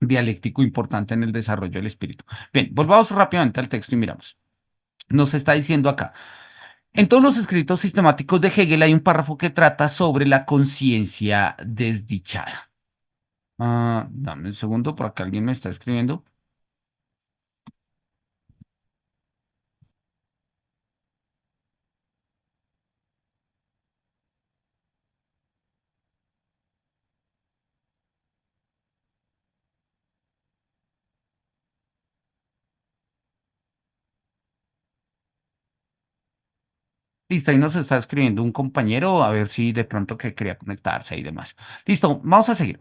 dialéctico importante en el desarrollo del espíritu. Bien, volvamos rápidamente al texto y miramos. Nos está diciendo acá. En todos los escritos sistemáticos de Hegel hay un párrafo que trata sobre la conciencia desdichada. Dame un segundo, por acá alguien me está escribiendo. Listo, ahí nos está escribiendo un compañero, a ver si de pronto que quería conectarse y demás. Listo, vamos a seguir.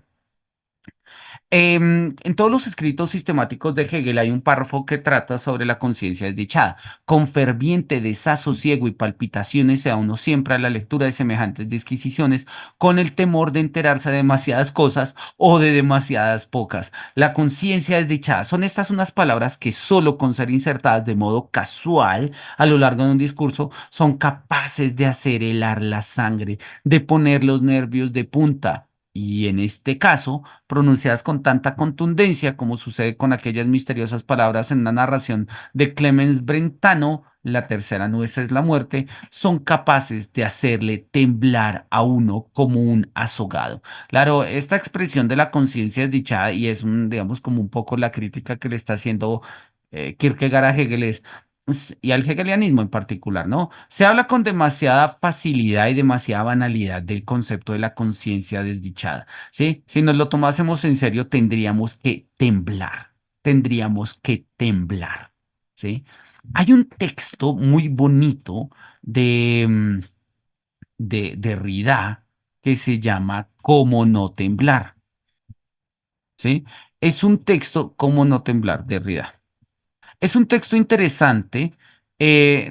En todos los escritos sistemáticos de Hegel hay un párrafo que trata sobre la conciencia desdichada. Con ferviente desasosiego y palpitaciones se da uno siempre a la lectura de semejantes disquisiciones con el temor de enterarse de demasiadas cosas o de demasiadas pocas. La conciencia desdichada son estas unas palabras que solo con ser insertadas de modo casual a lo largo de un discurso son capaces de hacer helar la sangre, de poner los nervios de punta. Y en este caso, pronunciadas con tanta contundencia como sucede con aquellas misteriosas palabras en una narración de Clemens Brentano, la tercera nuez es la muerte, son capaces de hacerle temblar a uno como un azogado. Claro, esta expresión de la conciencia desdichada, y es un, digamos, como un poco la crítica que le está haciendo Kierkegaard a Hegel y al hegelianismo en particular, ¿no? Se habla con demasiada facilidad y demasiada banalidad del concepto de la conciencia desdichada. ¿Sí? Si nos lo tomásemos en serio, tendríamos que temblar, ¿sí? Hay un texto muy bonito de Derrida que se llama Cómo no temblar, ¿sí? Es un texto, Cómo no temblar, Derrida. Es un texto interesante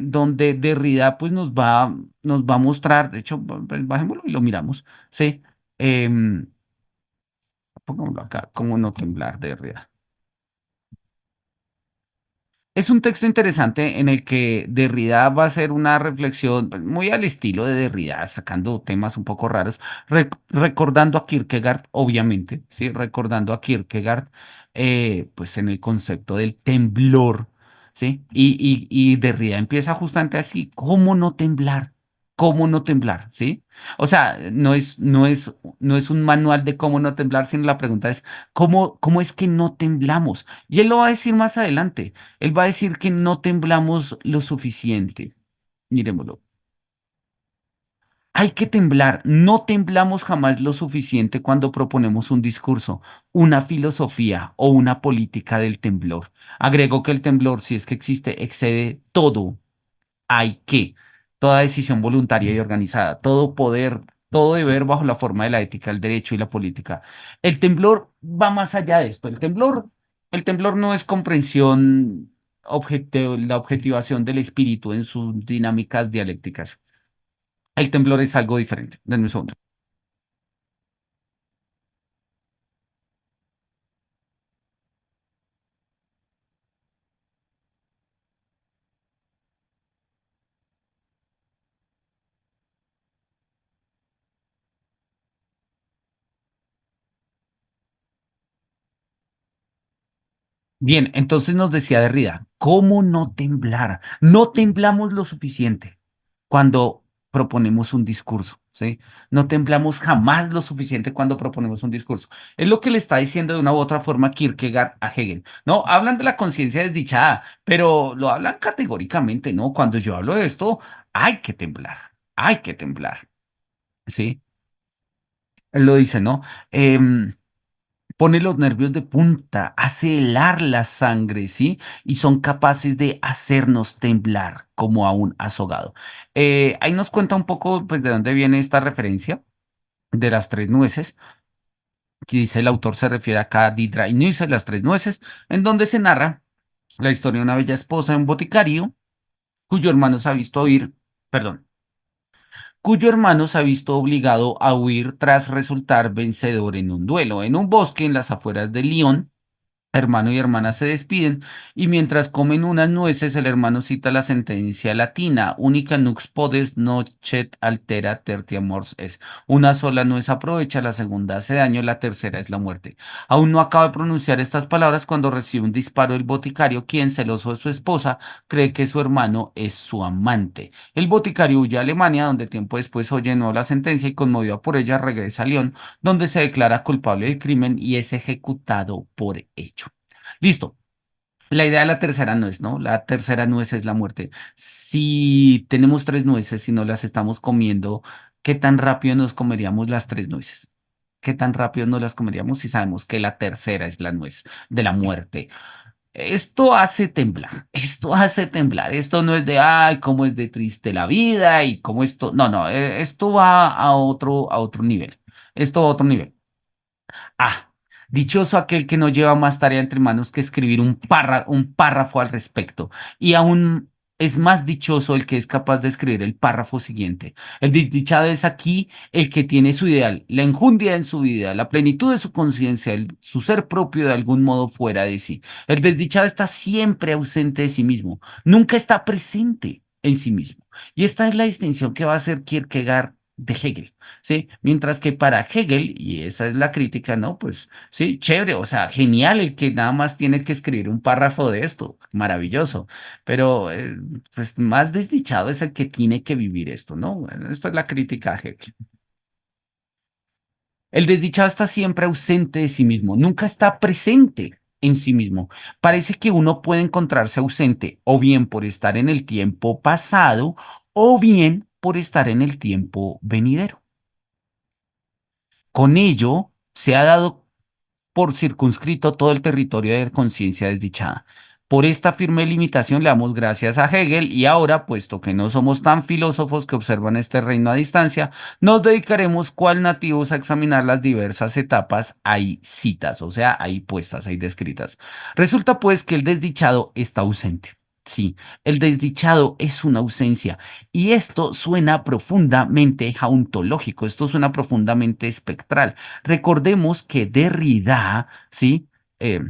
donde Derrida pues nos va a mostrar, de hecho, bajémoslo y lo miramos, ¿sí? Em, Pongámoslo acá, Cómo no temblar, Derrida. Es un texto interesante en el que Derrida va a hacer una reflexión pues, muy al estilo de Derrida, sacando temas un poco raros, recordando a Kierkegaard, obviamente, ¿sí? Recordando a Kierkegaard, pues en el concepto del temblor, ¿sí? Y Derrida empieza justamente así, ¿cómo no temblar? ¿Cómo no temblar? ¿Sí? O sea, no es un manual de cómo no temblar, sino la pregunta es, ¿cómo es que no temblamos? Y él lo va a decir más adelante. Él va a decir que no temblamos lo suficiente. Miremoslo. Hay que temblar. No temblamos jamás lo suficiente cuando proponemos un discurso, una filosofía o una política del temblor. Agrego que el temblor, si es que existe, excede todo hay que, toda decisión voluntaria y organizada, todo poder, todo deber bajo la forma de la ética, el derecho y la política. El temblor va más allá de esto. El temblor no es comprensión, la objetivación del espíritu en sus dinámicas dialécticas. El temblor es algo diferente. Denme un segundo. Bien, entonces nos decía Derrida, ¿cómo no temblar? No temblamos lo suficiente cuando proponemos un discurso, ¿sí? No temblamos jamás lo suficiente cuando proponemos un discurso. Es lo que le está diciendo de una u otra forma Kierkegaard a Hegel. No, hablan de la conciencia desdichada, pero lo hablan categóricamente, ¿no? Cuando yo hablo de esto, hay que temblar, ¿sí? Él lo dice, ¿no? Pone los nervios de punta, hace helar la sangre, ¿sí? Y son capaces de hacernos temblar como a un azogado. Ahí nos cuenta un poco, pues, de dónde viene esta referencia de las tres nueces, que dice el autor se refiere acá a Die drei Nüsse, las tres nueces, en donde se narra la historia de una bella esposa de un boticario cuyo hermano se ha visto oír, perdón, cuyo hermano se ha visto obligado a huir tras resultar vencedor en un duelo en un bosque en las afueras de Lyon. Hermano y hermana se despiden y mientras comen unas nueces, el hermano cita la sentencia latina, única nux podes nocet altera tertia mors es. Una sola nuez aprovecha, la segunda hace daño, la tercera es la muerte. Aún no acaba de pronunciar estas palabras cuando recibe un disparo del boticario, quien, celoso de su esposa, cree que su hermano es su amante. El boticario huye a Alemania, donde tiempo después oye no la sentencia y conmovido por ella regresa a Lyon, donde se declara culpable del crimen y es ejecutado por ello. Listo. La idea de la tercera nuez, ¿no? La tercera nuez es la muerte. Si tenemos tres nueces y no las estamos comiendo, ¿qué tan rápido nos comeríamos las tres nueces? ¿Qué tan rápido nos las comeríamos si sabemos que la tercera es la nuez de la muerte? Esto hace temblar, esto hace temblar. Esto no es de, ay, cómo es de triste la vida y cómo esto. No, no, esto va a otro nivel. Esto va a otro nivel. Ah, dichoso aquel que no lleva más tarea entre manos que escribir un párrafo al respecto. Y aún es más dichoso el que es capaz de escribir el párrafo siguiente. El desdichado es aquí el que tiene su ideal, la enjundia en su vida, la plenitud de su conciencia, su ser propio de algún modo fuera de sí. El desdichado está siempre ausente de sí mismo, nunca está presente en sí mismo. Y esta es la distinción que va a hacer Kierkegaard de Hegel. ¿Sí? Mientras que para Hegel, y esa es la crítica, ¿no? Pues sí, chévere, o sea, genial el que nada más tiene que escribir un párrafo de esto, maravilloso, pero pues más desdichado es el que tiene que vivir esto, ¿no? Bueno, esto es la crítica a Hegel. El desdichado está siempre ausente de sí mismo, nunca está presente en sí mismo. Parece que uno puede encontrarse ausente o bien por estar en el tiempo pasado o bien por estar en el tiempo venidero. Con ello, se ha dado por circunscrito todo el territorio de conciencia desdichada. Por esta firme limitación le damos gracias a Hegel y ahora, puesto que no somos tan filósofos que observan este reino a distancia, nos dedicaremos cual nativos a examinar las diversas etapas ahí citas, o sea, ahí puestas, ahí descritas. Resulta pues que el desdichado está ausente. Sí, el desdichado es una ausencia y esto suena profundamente jauntológico, esto suena profundamente espectral. Recordemos que Derrida, ¿sí? Eh,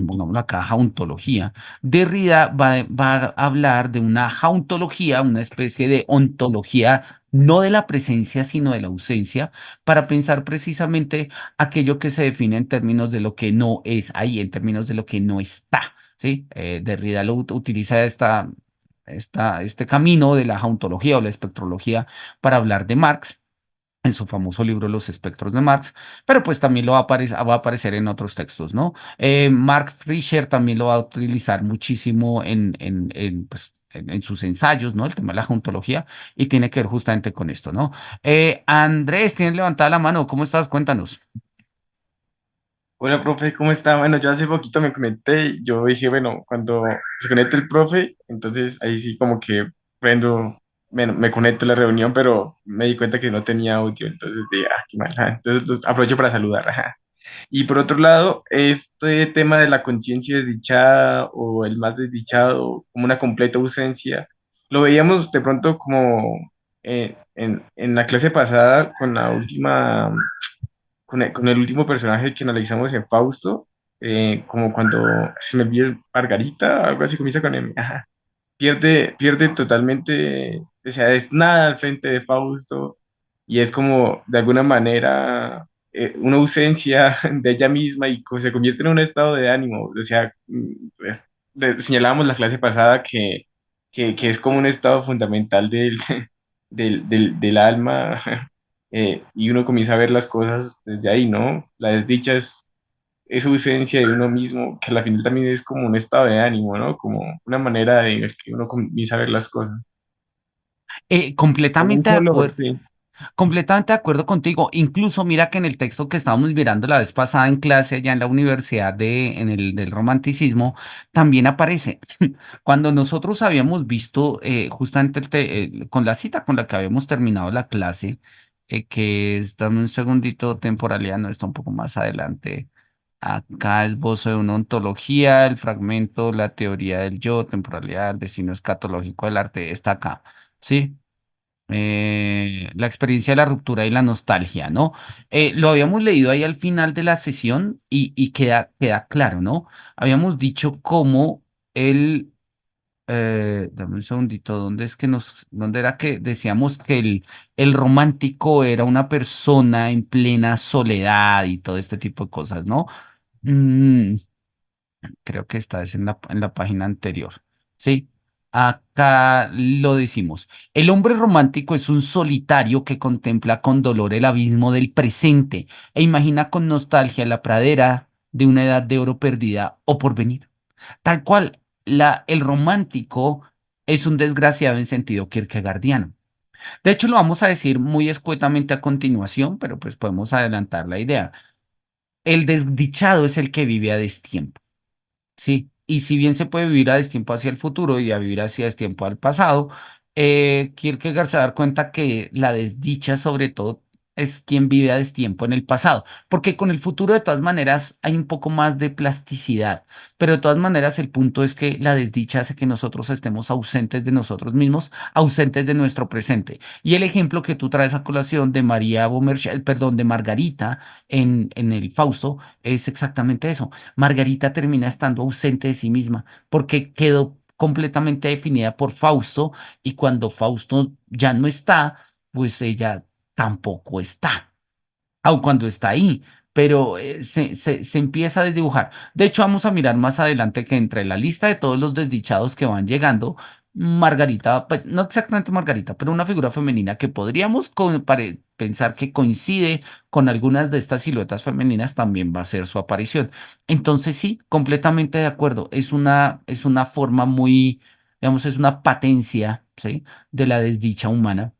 pongámoslo acá, jauntología. Derrida va a hablar de una jauntología, una especie de ontología, no de la presencia, sino de la ausencia, para pensar precisamente aquello que se define en términos de lo que no es ahí, en términos de lo que no está. ¿Sí? Derrida utiliza este camino de la jauntología o la espectrología para hablar de Marx en su famoso libro Los espectros de Marx, pero pues también va a aparecer en otros textos, ¿no? Mark Fisher también lo va a utilizar muchísimo pues, en sus ensayos, ¿no? El tema de la ontología y tiene que ver justamente con esto, ¿no? Andrés, tienes levantada la mano, ¿cómo estás? Cuéntanos. Hola, profe, ¿cómo está? Bueno, yo hace poquito me conecté, yo dije, bueno, cuando se conecte el profe, entonces ahí sí como que prendo, bueno, me conecto a la reunión, pero me di cuenta que no tenía audio, entonces dije, qué mal, entonces aprovecho para saludar, ajá. Y por otro lado, este tema de la conciencia desdichada o el más desdichado como una completa ausencia, lo veíamos de pronto como en la clase pasada con la última con el último personaje que analizamos en Fausto, como cuando se me olvidó Margarita, algo así comienza con M. Ajá. Pierde totalmente, o sea, es nada al frente de Fausto y es como de alguna manera una ausencia de ella misma y se convierte en un estado de ánimo. O sea, señalábamos la clase pasada que es como un estado fundamental del alma y uno comienza a ver las cosas desde ahí, ¿no? La desdicha es ausencia de uno mismo, que al final también es como un estado de ánimo, ¿no? Como una manera de que uno comienza a ver las cosas. Como un Completamente de color, acuerdo. sí. Completamente de acuerdo contigo. Incluso mira que en el texto que estábamos mirando la vez pasada en clase allá en la universidad en el del romanticismo, también aparece. Cuando nosotros habíamos visto justamente con la cita con la que habíamos terminado la clase, que es, dame un segundito, temporalidad, no está un poco más adelante. Acá esbozo de una ontología, el fragmento, la teoría del yo, temporalidad, el destino escatológico del arte, está acá. ¿Sí? La experiencia de la ruptura y la nostalgia, ¿no? Lo habíamos leído ahí al final de la sesión y queda claro, ¿no? Habíamos dicho cómo él, dame un segundito, ¿dónde era que decíamos que el romántico era una persona en plena soledad y todo este tipo de cosas, ¿no? Mm, Creo que esta es en la página anterior. Sí, acá lo decimos. El hombre romántico es un solitario que contempla con dolor el abismo del presente e imagina con nostalgia la pradera de una edad de oro perdida o por venir. Tal cual, el romántico es un desgraciado en sentido kierkegaardiano. De hecho, lo vamos a decir muy escuetamente a continuación, pero pues podemos adelantar la idea. El desdichado es el que vive a destiempo. Sí, y si bien se puede vivir a destiempo hacia el futuro y a vivir hacia destiempo al pasado, Kierkegaard se da cuenta que la desdicha sobre todo es quien vive a destiempo en el pasado, porque con el futuro de todas maneras hay un poco más de plasticidad, pero de todas maneras el punto es que la desdicha hace que nosotros estemos ausentes de nosotros mismos, ausentes de nuestro presente. Y el ejemplo que tú traes a colación de María Bomersch, perdón, de Margarita en el Fausto, es exactamente eso. Margarita termina estando ausente de sí misma porque quedó completamente definida por Fausto y cuando Fausto ya no está, pues ella tampoco está aun cuando está ahí, pero se empieza a desdibujar. De hecho, vamos a mirar más adelante que entre la lista de todos los desdichados que van llegando, Margarita, pues, no exactamente Margarita, pero una figura femenina que podríamos pensar que coincide con algunas de estas siluetas femeninas también va a ser su aparición. Entonces, sí, completamente de acuerdo. Es una forma muy, digamos, es una patencia, ¿sí? De la desdicha humana,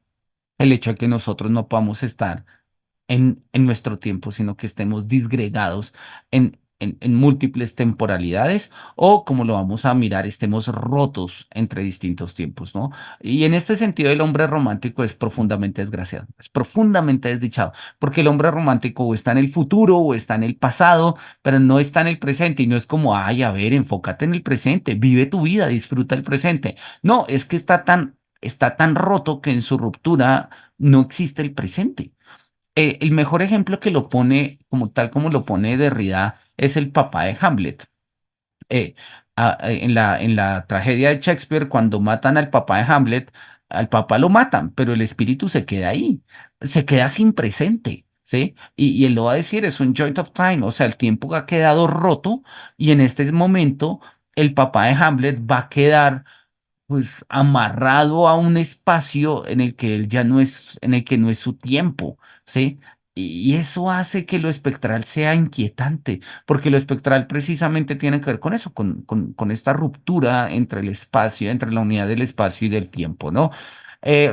el hecho de que nosotros no podamos estar en nuestro tiempo, sino que estemos disgregados en múltiples temporalidades o, como lo vamos a mirar, estemos rotos entre distintos tiempos, ¿no? Y en este sentido, el hombre romántico es profundamente desgraciado, es profundamente desdichado, porque el hombre romántico o está en el futuro o está en el pasado, pero no está en el presente y no es como, ay, a ver, enfócate en el presente, vive tu vida, disfruta el presente. No, es que está tan roto que en su ruptura no existe el presente. El mejor ejemplo que lo pone, como tal como lo pone Derrida, es el papá de Hamlet. eh, en la tragedia de Shakespeare, cuando matan al papá de Hamlet, al papá lo matan, pero el espíritu se queda ahí, se queda sin presente, ¿sí? Y él lo va a decir, es un joint of time, o sea, el tiempo ha quedado roto y en este momento el papá de Hamlet va a quedar pues amarrado a un espacio en el que él ya no es, en el que no es su tiempo, ¿sí? Y eso hace que lo espectral sea inquietante, porque lo espectral precisamente tiene que ver con eso, con esta ruptura entre el espacio, entre la unidad del espacio y del tiempo, ¿no?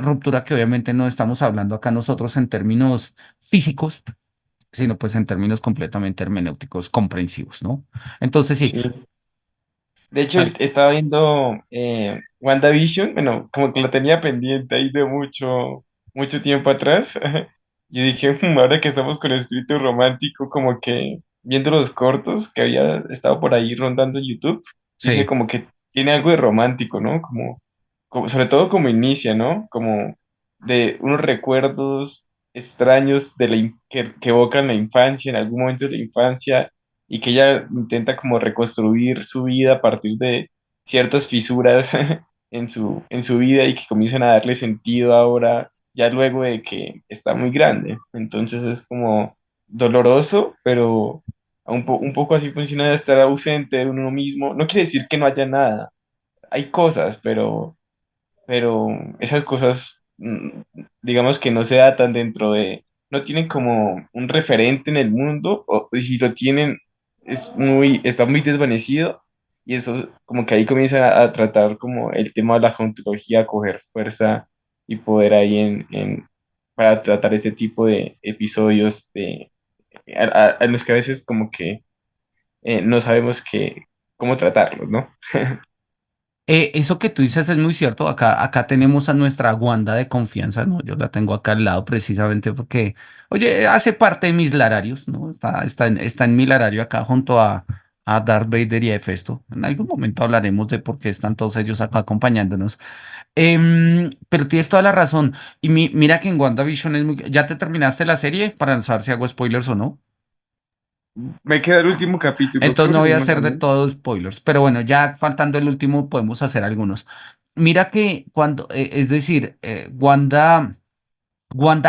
Ruptura que obviamente no estamos hablando acá nosotros en términos físicos, sino pues en términos completamente hermenéuticos, comprensivos, ¿no? Entonces sí, Sí. De hecho, al- estaba viendo WandaVision, bueno, como que la tenía pendiente ahí de mucho tiempo atrás. Yo dije, ahora que estamos con espíritu romántico, como que viendo los cortos que había estado por ahí rondando en YouTube, dije sí. como que tiene algo de romántico, ¿no? Sobre todo como inicia, ¿no? Como de unos recuerdos extraños que evocan la infancia, en algún momento de la infancia, y que ella intenta como reconstruir su vida a partir de ciertas fisuras en su vida y que comienzan a darle sentido ahora, ya luego de que está muy grande. Entonces es como doloroso, pero un poco así funciona estar ausente de uno mismo. No quiere decir que no haya nada, hay cosas, pero esas cosas, digamos que no se datan no tienen como un referente en el mundo, y si lo tienen, está muy desvanecido, y eso como que ahí comienza a tratar como el tema de la ontología, a coger fuerza y poder ahí para tratar este tipo de episodios en los que a veces como que no sabemos cómo tratarlos, ¿no? Eso que tú dices es muy cierto. Acá tenemos a nuestra Wanda de confianza, ¿no? Yo la tengo acá al lado precisamente porque, oye, hace parte de mis lararios, ¿no? Está en mi larario acá junto a Darth Vader y a Hefesto. En algún momento hablaremos de por qué están todos ellos acá acompañándonos. Pero tienes toda la razón. Y mira que en WandaVision es muy... ¿Ya te terminaste la serie para saber si hago spoilers o no? Me queda el último capítulo, Entonces creo no que voy a seguimos hacer de hablando. todos spoilers, pero bueno, ya faltando el último podemos hacer algunos. Mira que cuando, es decir, Wanda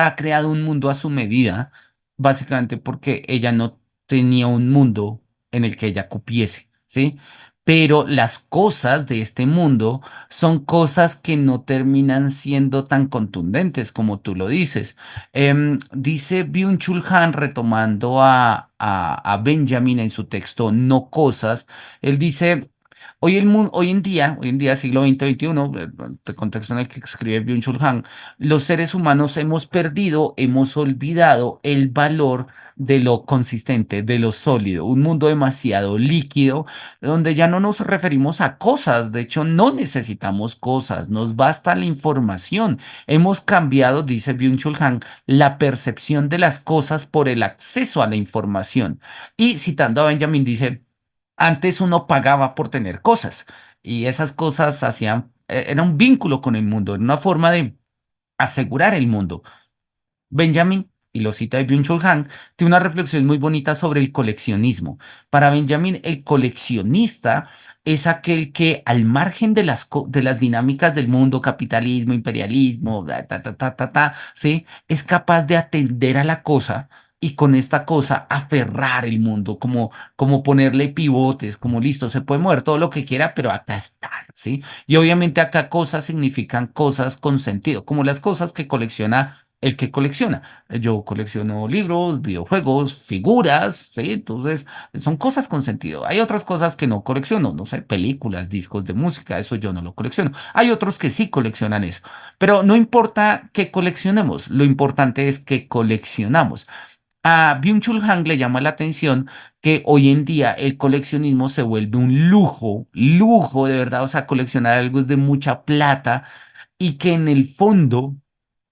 ha creado un mundo a su medida, básicamente porque ella no tenía un mundo en el que ella cupiese, ¿sí? Pero las cosas de este mundo son cosas que no terminan siendo tan contundentes como tú lo dices. Dice Byung-Chul Han retomando a Benjamin en su texto No Cosas, él dice... hoy en día, siglo XX, XXI, el contexto en el que escribe Byung-Chul Han, los seres humanos hemos perdido, hemos olvidado el valor de lo consistente, de lo sólido, un mundo demasiado líquido, donde ya no nos referimos a cosas, de hecho no necesitamos cosas, nos basta la información. Hemos cambiado, dice Byung-Chul Han, la percepción de las cosas por el acceso a la información. Y citando a Benjamin, dice, antes uno pagaba por tener cosas y esas cosas hacían, era un vínculo con el mundo, era una forma de asegurar el mundo. Benjamin, y lo cita de Byung-Chul Han, tiene una reflexión muy bonita sobre el coleccionismo. Para Benjamin, el coleccionista es aquel que al margen de de las dinámicas del mundo, capitalismo, imperialismo, ¿sí? Es capaz de atender a la cosa y con esta cosa aferrar el mundo, como ponerle pivotes, como listo, se puede mover todo lo que quiera, pero acá está, ¿sí? Y obviamente acá cosas significan cosas con sentido, como las cosas que colecciona el que colecciona. Yo colecciono libros, videojuegos, figuras, ¿sí? Entonces, son cosas con sentido. Hay otras cosas que no colecciono, no sé, películas, discos de música, eso yo no lo colecciono. Hay otros que sí coleccionan eso. Pero no importa qué coleccionemos, lo importante es que coleccionamos. A Byung-Chul Han le llama la atención que hoy en día el coleccionismo se vuelve un lujo, lujo de verdad, o sea, coleccionar algo es de mucha plata y que en el fondo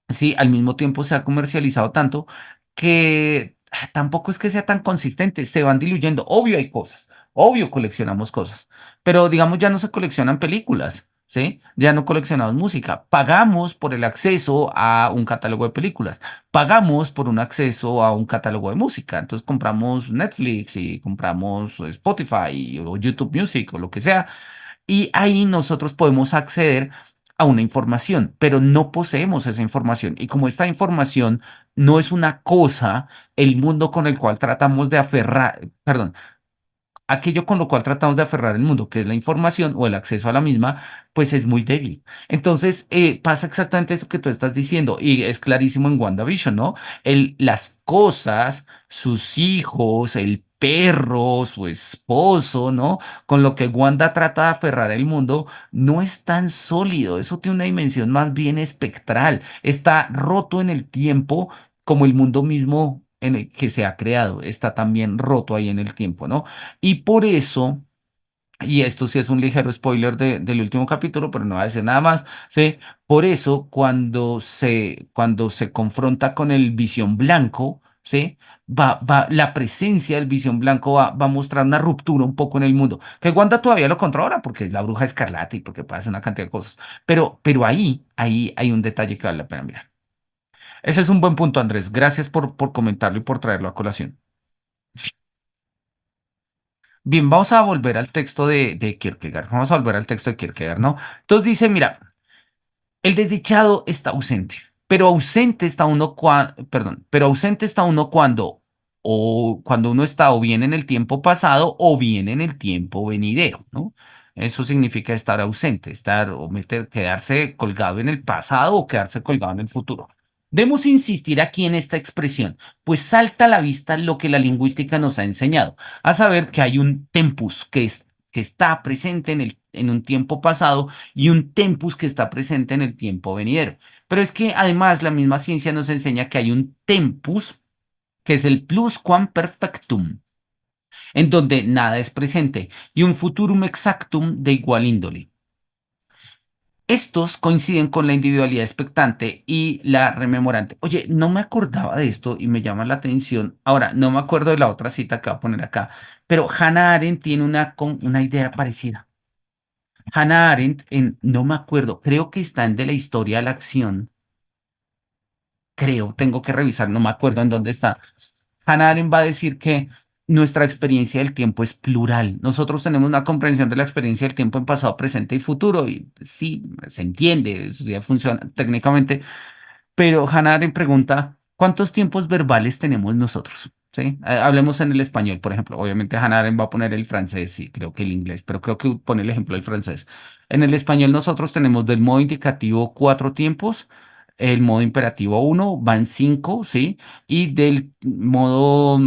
sí, al mismo tiempo se ha comercializado tanto que tampoco es que sea tan consistente, se van diluyendo. Obvio hay cosas, obvio coleccionamos cosas, pero digamos ya no se coleccionan películas, ¿sí? Ya no coleccionamos música, pagamos por el acceso a un catálogo de películas, pagamos por un acceso a un catálogo de música, entonces compramos Netflix y compramos Spotify o YouTube Music o lo que sea, y ahí nosotros podemos acceder a una información, pero no poseemos esa información. Y como esta información no es una cosa, el mundo con el cual tratamos de aferrar, perdón, aquello con lo cual tratamos de aferrar el mundo, que es la información o el acceso a la misma, pues es muy débil. Entonces, pasa exactamente eso que tú estás diciendo y es clarísimo en WandaVision, ¿no? Las cosas, sus hijos, el perro, su esposo, ¿no? Con lo que Wanda trata de aferrar el mundo, no es tan sólido, eso tiene una dimensión más bien espectral, está roto en el tiempo como el mundo mismo en el que se ha creado, está también roto ahí en el tiempo, ¿no? Y por eso, y esto sí es un ligero spoiler del último capítulo, pero no va a decir nada más, ¿sí? Por eso, cuando se confronta con el Visión Blanco, ¿sí? La presencia del Visión Blanco va a mostrar una ruptura un poco en el mundo, que Wanda todavía lo controla porque es la bruja escarlata y porque pasa una cantidad de cosas, pero ahí hay un detalle que vale la pena mirar. Ese es un buen punto, Andrés. Gracias por comentarlo y por traerlo a colación. Bien, vamos a volver al texto de Kierkegaard. Vamos a volver al texto de Kierkegaard, ¿no? Entonces dice, mira, el desdichado está ausente, pero ausente está uno perdón, pero ausente está uno cuando uno está o bien en el tiempo pasado o bien en el tiempo venidero, ¿no? Eso significa estar ausente, quedarse colgado en el pasado o quedarse colgado en el futuro. Debemos insistir aquí en esta expresión, pues salta a la vista lo que la lingüística nos ha enseñado, a saber que hay un tempus que está presente en un tiempo pasado y un tempus que está presente en el tiempo venidero. Pero es que además la misma ciencia nos enseña que hay un tempus que es el pluscuamperfectum, en donde nada es presente, y un futurum exactum de igual índole. Estos coinciden con la individualidad expectante y la rememorante. Oye, no me acordaba de esto y me llama la atención. Ahora, no me acuerdo de la otra cita que voy a poner acá, pero Hannah Arendt tiene una idea parecida. Hannah Arendt, no me acuerdo, creo que está en De la historia de la acción, creo, tengo que revisar, no me acuerdo en dónde está. Hannah Arendt va a decir que nuestra experiencia del tiempo es plural. Nosotros tenemos una comprensión de la experiencia del tiempo en pasado, presente y futuro, y pues, sí, se entiende, eso ya funciona técnicamente, pero Hannah Arendt pregunta, ¿cuántos tiempos verbales tenemos nosotros? ¿Sí? Hablemos en el español, por ejemplo. Obviamente Hannah Arendt va a poner el francés, sí, creo que el inglés, pero creo que pone el ejemplo del francés. En el español nosotros tenemos del modo indicativo cuatro tiempos, el modo imperativo uno, van cinco, ¿sí? Y del modo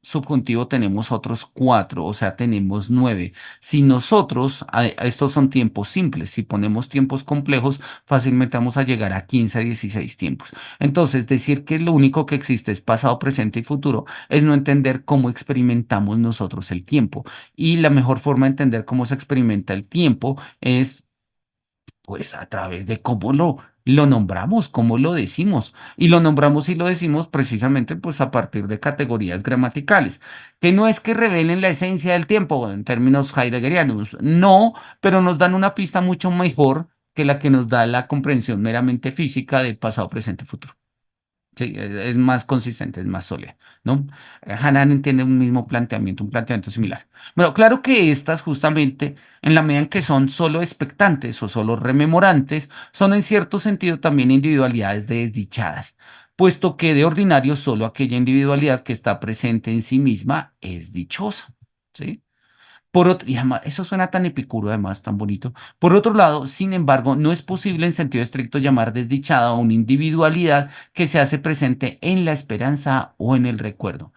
subjuntivo tenemos otros cuatro, o sea, tenemos nueve. Si nosotros, estos son tiempos simples, si ponemos tiempos complejos, fácilmente vamos a llegar a 15 a 16 tiempos. Entonces, decir que lo único que existe es pasado, presente y futuro es no entender cómo experimentamos nosotros el tiempo. Y la mejor forma de entender cómo se experimenta el tiempo es pues a través de cómo lo nombramos, cómo lo decimos. Y lo nombramos y lo decimos precisamente pues a partir de categorías gramaticales, que no es que revelen la esencia del tiempo en términos heideggerianos, no, pero nos dan una pista mucho mejor que la que nos da la comprensión meramente física de pasado, presente, futuro. Sí, es más consistente, es más sólida, ¿no? Hanan entiende un planteamiento similar. Bueno, claro que estas justamente, en la medida en que son solo expectantes o solo rememorantes, son en cierto sentido también individualidades desdichadas, puesto que de ordinario solo aquella individualidad que está presente en sí misma es dichosa, ¿sí? Por otro, y además, eso suena tan epicuro, además, tan bonito. Por otro lado, sin embargo, no es posible en sentido estricto llamar desdichada a una individualidad que se hace presente en la esperanza o en el recuerdo.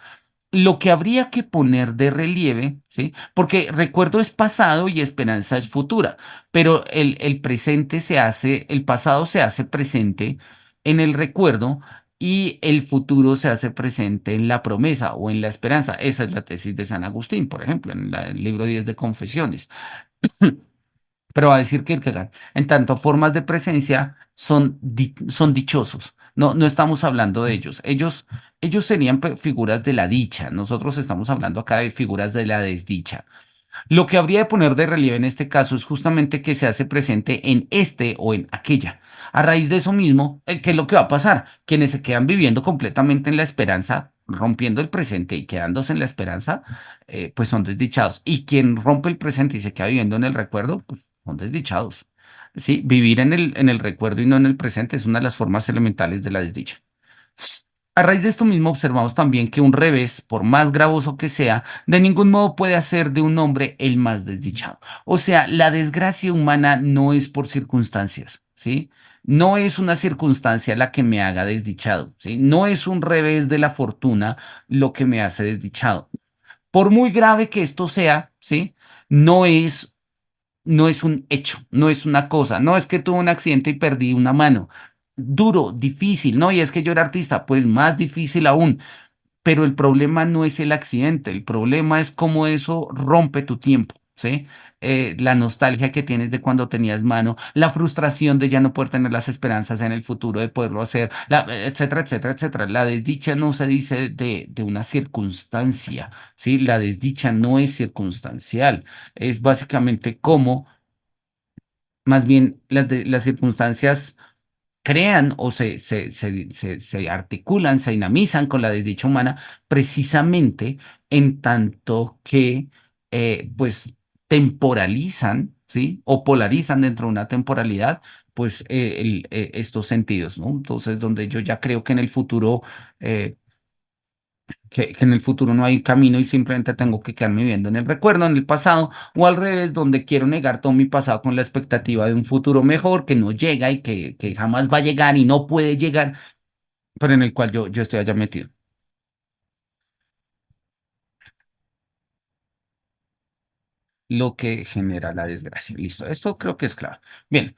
Lo que habría que poner de relieve, ¿sí? Porque recuerdo es pasado y esperanza es futura, pero el presente el pasado se hace presente en el recuerdo y el futuro se hace presente en la promesa o en la esperanza. Esa es la tesis de San Agustín, por ejemplo, en el libro 10 de Confesiones. Pero va a decir Kierkegaard, en tanto formas de presencia son dichosos. No, no estamos hablando de ellos. Ellos serían figuras de la dicha. Nosotros estamos hablando acá de figuras de la desdicha. Lo que habría de poner de relieve en este caso es justamente que se hace presente en este o en aquella. A raíz de eso mismo, ¿qué es lo que va a pasar? Quienes se quedan viviendo completamente en la esperanza, rompiendo el presente y quedándose en la esperanza, pues son desdichados. Y quien rompe el presente y se queda viviendo en el recuerdo, pues son desdichados. Sí, vivir en el recuerdo y no en el presente es una de las formas elementales de la desdicha. A raíz de esto mismo observamos también que un revés, por más gravoso que sea, de ningún modo puede hacer de un hombre el más desdichado. O sea, la desgracia humana no es por circunstancias, ¿sí? No es una circunstancia la que me haga desdichado, ¿sí? No es un revés de la fortuna lo que me hace desdichado. Por muy grave que esto sea, ¿sí? No es no es un hecho, no es una cosa, no es que tuve un accidente y perdí una mano. Duro, difícil, ¿no? Y es que yo era artista, pues más difícil aún. Pero el problema no es el accidente, el problema es cómo eso rompe tu tiempo, ¿sí? La nostalgia que tienes de cuando tenías mano, la frustración de ya no poder tener las esperanzas en el futuro de poderlo hacer, etcétera, etcétera, etcétera. La desdicha no se dice de una circunstancia, ¿sí? La desdicha no es circunstancial, es básicamente cómo más bien las circunstancias crean o se articulan, se dinamizan con la desdicha humana precisamente en tanto que pues temporalizan, ¿sí? O polarizan dentro de una temporalidad, pues estos sentidos, ¿no? Entonces, donde yo ya creo que en el futuro eh, que en el futuro no hay camino y simplemente tengo que quedarme viviendo en el recuerdo, en el pasado, o al revés, donde quiero negar todo mi pasado con la expectativa de un futuro mejor que no llega y que jamás va a llegar y no puede llegar, pero en el cual yo estoy allá metido. Lo que genera la desgracia. Listo, esto creo que es claro. Bien.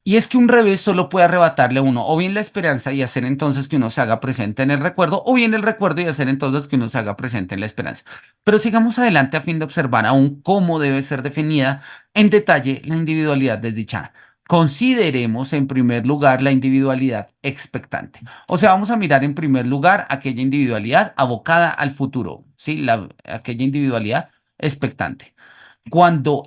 Y es que un revés solo puede arrebatarle a uno o bien la esperanza y hacer entonces que uno se haga presente en el recuerdo, o bien el recuerdo y hacer entonces que uno se haga presente en la esperanza. Pero sigamos adelante a fin de observar aún cómo debe ser definida en detalle la individualidad desdichada. Consideremos en primer lugar la individualidad expectante. O sea, vamos a mirar en primer lugar aquella individualidad abocada al futuro, ¿sí? Aquella individualidad expectante. Cuando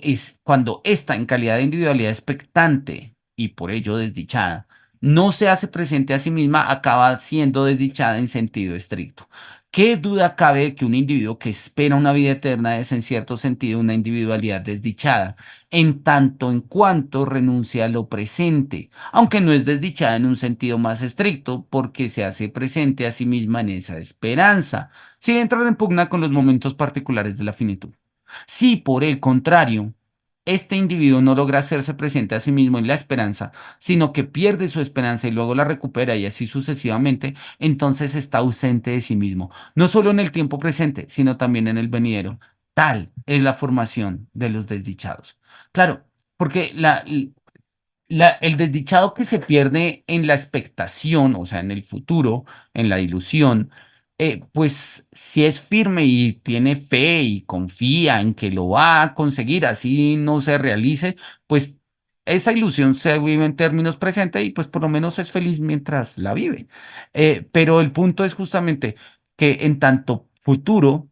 esta en calidad de individualidad expectante y por ello desdichada, no se hace presente a sí misma, acaba siendo desdichada en sentido estricto. ¿Qué duda cabe de que un individuo que espera una vida eterna es en cierto sentido una individualidad desdichada, en tanto en cuanto renuncia a lo presente, aunque no es desdichada en un sentido más estricto, porque se hace presente a sí misma en esa esperanza, sin entrar en pugna con los momentos particulares de la finitud? Si por el contrario, este individuo no logra hacerse presente a sí mismo en la esperanza, sino que pierde su esperanza y luego la recupera y así sucesivamente, entonces está ausente de sí mismo, no solo en el tiempo presente, sino también en el venidero. Tal es la formación de los desdichados. Claro, porque el desdichado que se pierde en la expectación, o sea, en el futuro, en la ilusión, pues si es firme y tiene fe y confía en que lo va a conseguir, así no se realice, pues esa ilusión se vive en términos presentes y pues por lo menos es feliz mientras la vive. Pero el punto es justamente que en tanto futuro,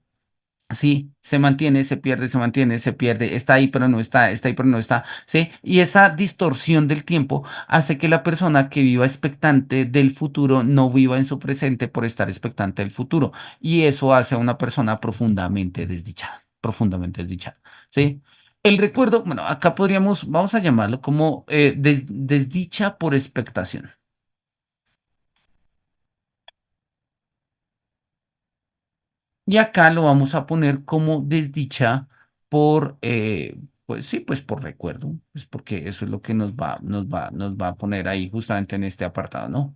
sí, se mantiene, se pierde, se mantiene, se pierde, está ahí pero no está, está ahí pero no está, ¿sí? Y esa distorsión del tiempo hace que la persona que viva expectante del futuro no viva en su presente por estar expectante del futuro. Y eso hace a una persona profundamente desdichada, ¿sí? El recuerdo, bueno, acá podríamos, vamos a llamarlo como desdicha por expectación. Y acá lo vamos a poner como desdicha por, pues sí, pues por recuerdo, pues porque eso es lo que nos va a poner ahí justamente en este apartado, ¿no?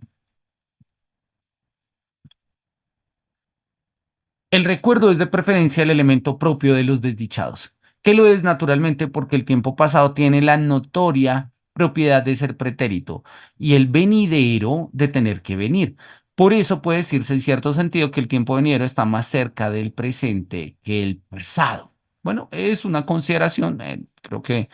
El recuerdo es de preferencia el elemento propio de los desdichados, que lo es naturalmente porque el tiempo pasado tiene la notoria propiedad de ser pretérito y el venidero de tener que venir. Por eso puede decirse en cierto sentido que el tiempo venidero está más cerca del presente que el pasado. Bueno, es una consideración, creo que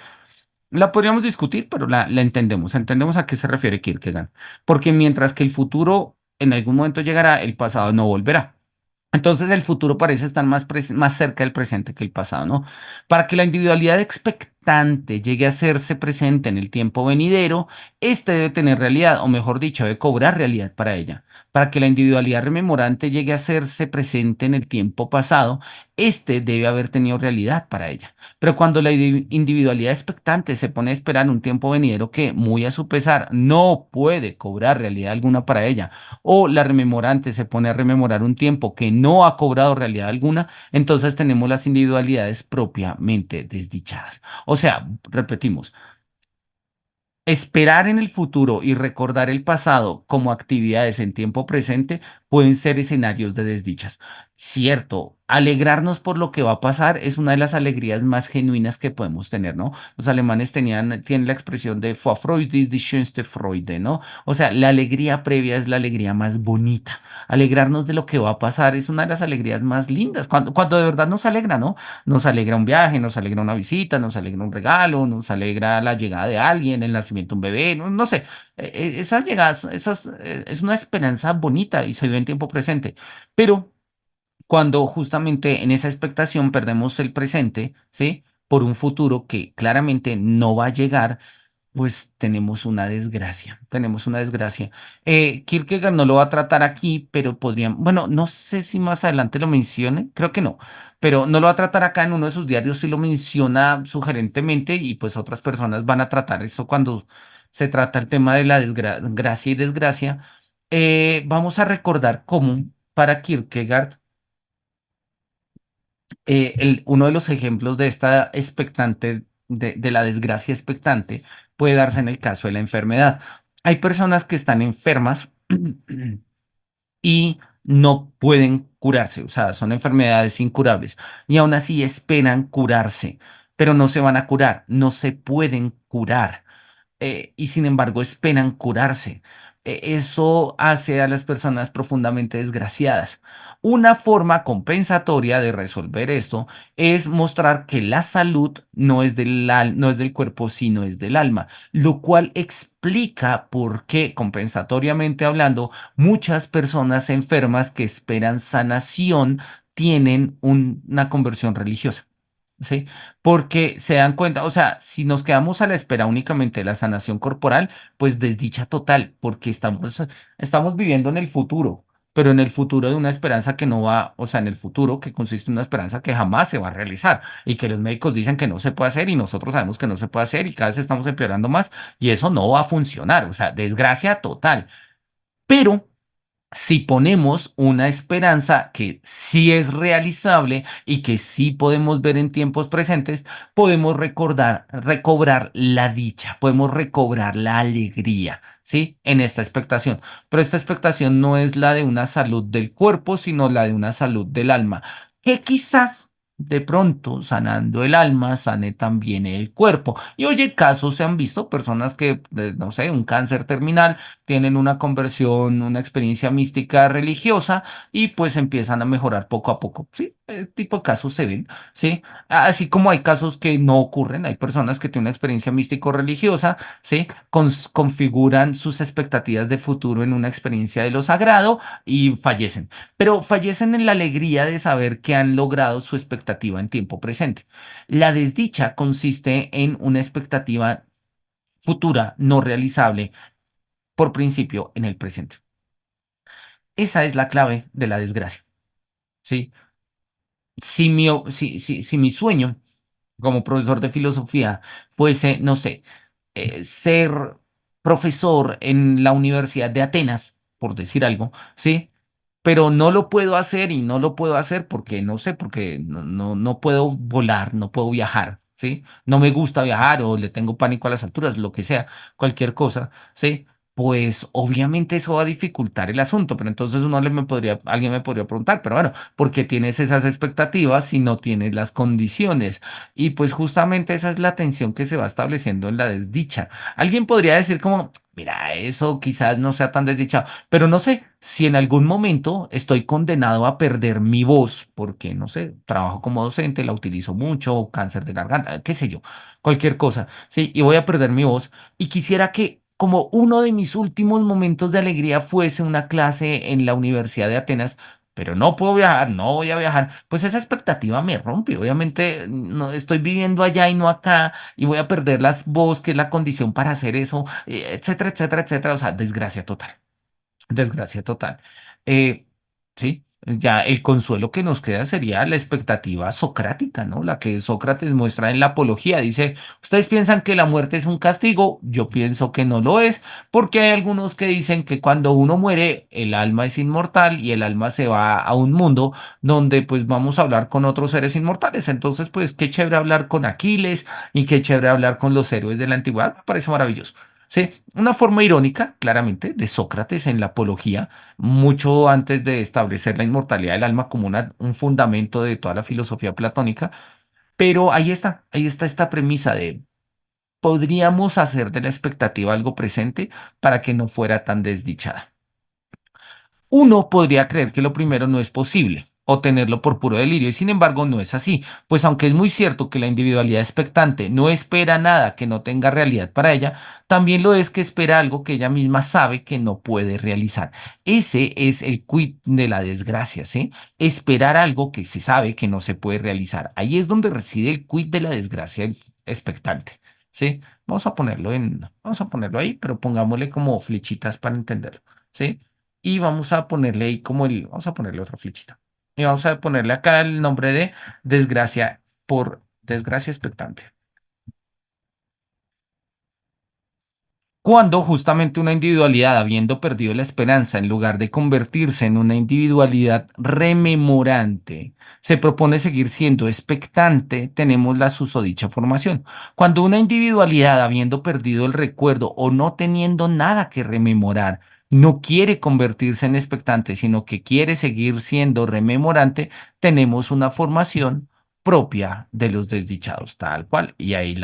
la podríamos discutir, pero la entendemos, entendemos a qué se refiere Kierkegaard, porque mientras que el futuro en algún momento llegará, el pasado no volverá. Entonces el futuro parece estar más cerca del presente que el pasado, ¿no? Para que la individualidad expectante llegue a hacerse presente en el tiempo venidero, éste debe tener realidad, o mejor dicho, debe cobrar realidad para ella. Para que la individualidad rememorante llegue a hacerse presente en el tiempo pasado, éste debe haber tenido realidad para ella. Pero cuando la individualidad expectante se pone a esperar un tiempo venidero que, muy a su pesar, no puede cobrar realidad alguna para ella, o la rememorante se pone a rememorar un tiempo que no ha cobrado realidad alguna, entonces tenemos las individualidades propiamente desdichadas. O sea, repetimos, esperar en el futuro y recordar el pasado como actividades en tiempo presente pueden ser escenarios de desdichas. Cierto, alegrarnos por lo que va a pasar es una de las alegrías más genuinas que podemos tener, ¿no? Los alemanes tienen la expresión de Vorfreude ist die schönste Freude, ¿no? O sea, la alegría previa es la alegría más bonita. Alegrarnos de lo que va a pasar es una de las alegrías más lindas, cuando de verdad nos alegra, ¿no? Nos alegra un viaje, nos alegra una visita, nos alegra un regalo, nos alegra la llegada de alguien, el nacimiento de un bebé, no, no sé. Esas llegadas, es una esperanza bonita y se vive en tiempo presente. Pero cuando justamente en esa expectación perdemos el presente, ¿sí? Por un futuro que claramente no va a llegar, pues tenemos una desgracia. Kierkegaard no lo va a tratar aquí, pero podrían, bueno, no sé si más adelante lo mencione, creo que no, pero no lo va a tratar acá en uno de sus diarios, sí lo menciona sugerentemente y pues otras personas van a tratar eso cuando se trata el tema de la gracia y desgracia. Vamos a recordar cómo para Kierkegaard uno de los ejemplos de esta expectante, de la desgracia expectante, puede darse en el caso de la enfermedad. Hay personas que están enfermas y no pueden curarse, o sea, son enfermedades incurables y aún así esperan curarse, pero no se van a curar, no se pueden curar y sin embargo esperan curarse. Eso hace a las personas profundamente desgraciadas. Una forma compensatoria de resolver esto es mostrar que la salud no es del cuerpo, sino es del alma, lo cual explica por qué, compensatoriamente hablando, muchas personas enfermas que esperan sanación tienen una conversión religiosa. ¿Sí? Porque se dan cuenta, o sea, si nos quedamos a la espera únicamente de la sanación corporal, pues desdicha total, porque estamos viviendo en el futuro, pero en el futuro de una esperanza que no va, o sea, en el futuro que consiste en una esperanza que jamás se va a realizar y que los médicos dicen que no se puede hacer y nosotros sabemos que no se puede hacer y cada vez estamos empeorando más y eso no va a funcionar, o sea, desgracia total. Pero si ponemos una esperanza que sí es realizable y que sí podemos ver en tiempos presentes, podemos recobrar la dicha, podemos recobrar la alegría, ¿sí? En esta expectación. Pero esta expectación no es la de una salud del cuerpo, sino la de una salud del alma, que quizás de pronto, sanando el alma, sane también el cuerpo. Y oye, casos se han visto, personas que, no sé, un cáncer terminal tienen una conversión, una experiencia mística religiosa y pues empiezan a mejorar poco a poco. Sí, tipo de casos se ven, ¿sí? Así como hay casos que no ocurren, hay personas que tienen una experiencia místico-religiosa, ¿sí? Configuran sus expectativas de futuro en una experiencia de lo sagrado y fallecen, pero fallecen en la alegría de saber que han logrado su expectativa en tiempo presente. La desdicha consiste en una expectativa futura no realizable por principio en el presente. Esa es la clave de la desgracia, ¿sí? Si mi sueño como profesor de filosofía fuese, no sé, ser profesor en la Universidad de Atenas, por decir algo, ¿sí? Pero no lo puedo hacer y no lo puedo hacer porque no sé, porque no puedo volar, no puedo viajar, ¿sí? No me gusta viajar o le tengo pánico a las alturas, lo que sea, cualquier cosa, ¿sí? Pues obviamente eso va a dificultar el asunto, pero entonces alguien me podría preguntar, pero bueno, ¿por qué tienes esas expectativas si no tienes las condiciones? Y pues justamente esa es la tensión que se va estableciendo en la desdicha. Alguien podría decir como, mira, eso quizás no sea tan desdichado, pero no sé si en algún momento estoy condenado a perder mi voz, porque no sé, trabajo como docente, la utilizo mucho, cáncer de garganta, qué sé yo, cualquier cosa, sí, y voy a perder mi voz y quisiera que como uno de mis últimos momentos de alegría fuese una clase en la Universidad de Atenas. pero no puedo viajar, no voy a viajar, pues esa expectativa me rompe. Obviamente no estoy viviendo allá y no acá y voy a perder las voz, que es la condición para hacer eso, etcétera, etcétera, etcétera. O sea, desgracia total. Desgracia total. Eh, sí, ya el consuelo que nos queda sería la expectativa socrática, ¿no? La que Sócrates muestra en la Apología. Dice, ustedes piensan que la muerte es un castigo, yo pienso que no lo es, porque hay algunos que dicen que cuando uno muere, el alma es inmortal y el alma se va a un mundo donde pues vamos a hablar con otros seres inmortales. Entonces, pues qué chévere hablar con Aquiles y qué chévere hablar con los héroes de la antigüedad, me parece maravilloso. Sí, una forma irónica, claramente, de Sócrates en la Apología, mucho antes de establecer la inmortalidad del alma como un fundamento de toda la filosofía platónica, pero ahí está esta premisa de podríamos hacer de la expectativa algo presente para que no fuera tan desdichada. Uno podría creer que lo primero no es posible o tenerlo por puro delirio, y sin embargo no es así, pues aunque es muy cierto que la individualidad expectante no espera nada que no tenga realidad para ella, también lo es que espera algo que ella misma sabe que no puede realizar. Ese es el quid de la desgracia, ¿sí? Esperar algo que se sabe que no se puede realizar. Ahí es donde reside el quid de la desgracia del expectante, ¿sí? Vamos a ponerlo ahí, pero pongámosle como flechitas para entenderlo, ¿sí? Y vamos a ponerle ahí vamos a ponerle otra flechita. Y vamos a ponerle acá el nombre de desgracia por desgracia expectante. Cuando justamente una individualidad, habiendo perdido la esperanza, en lugar de convertirse en una individualidad rememorante, se propone seguir siendo expectante, tenemos la susodicha formación. Cuando una individualidad, habiendo perdido el recuerdo o no teniendo nada que rememorar, no quiere convertirse en expectante, sino que quiere seguir siendo rememorante, tenemos una formación propia de los desdichados, tal cual. Y ahí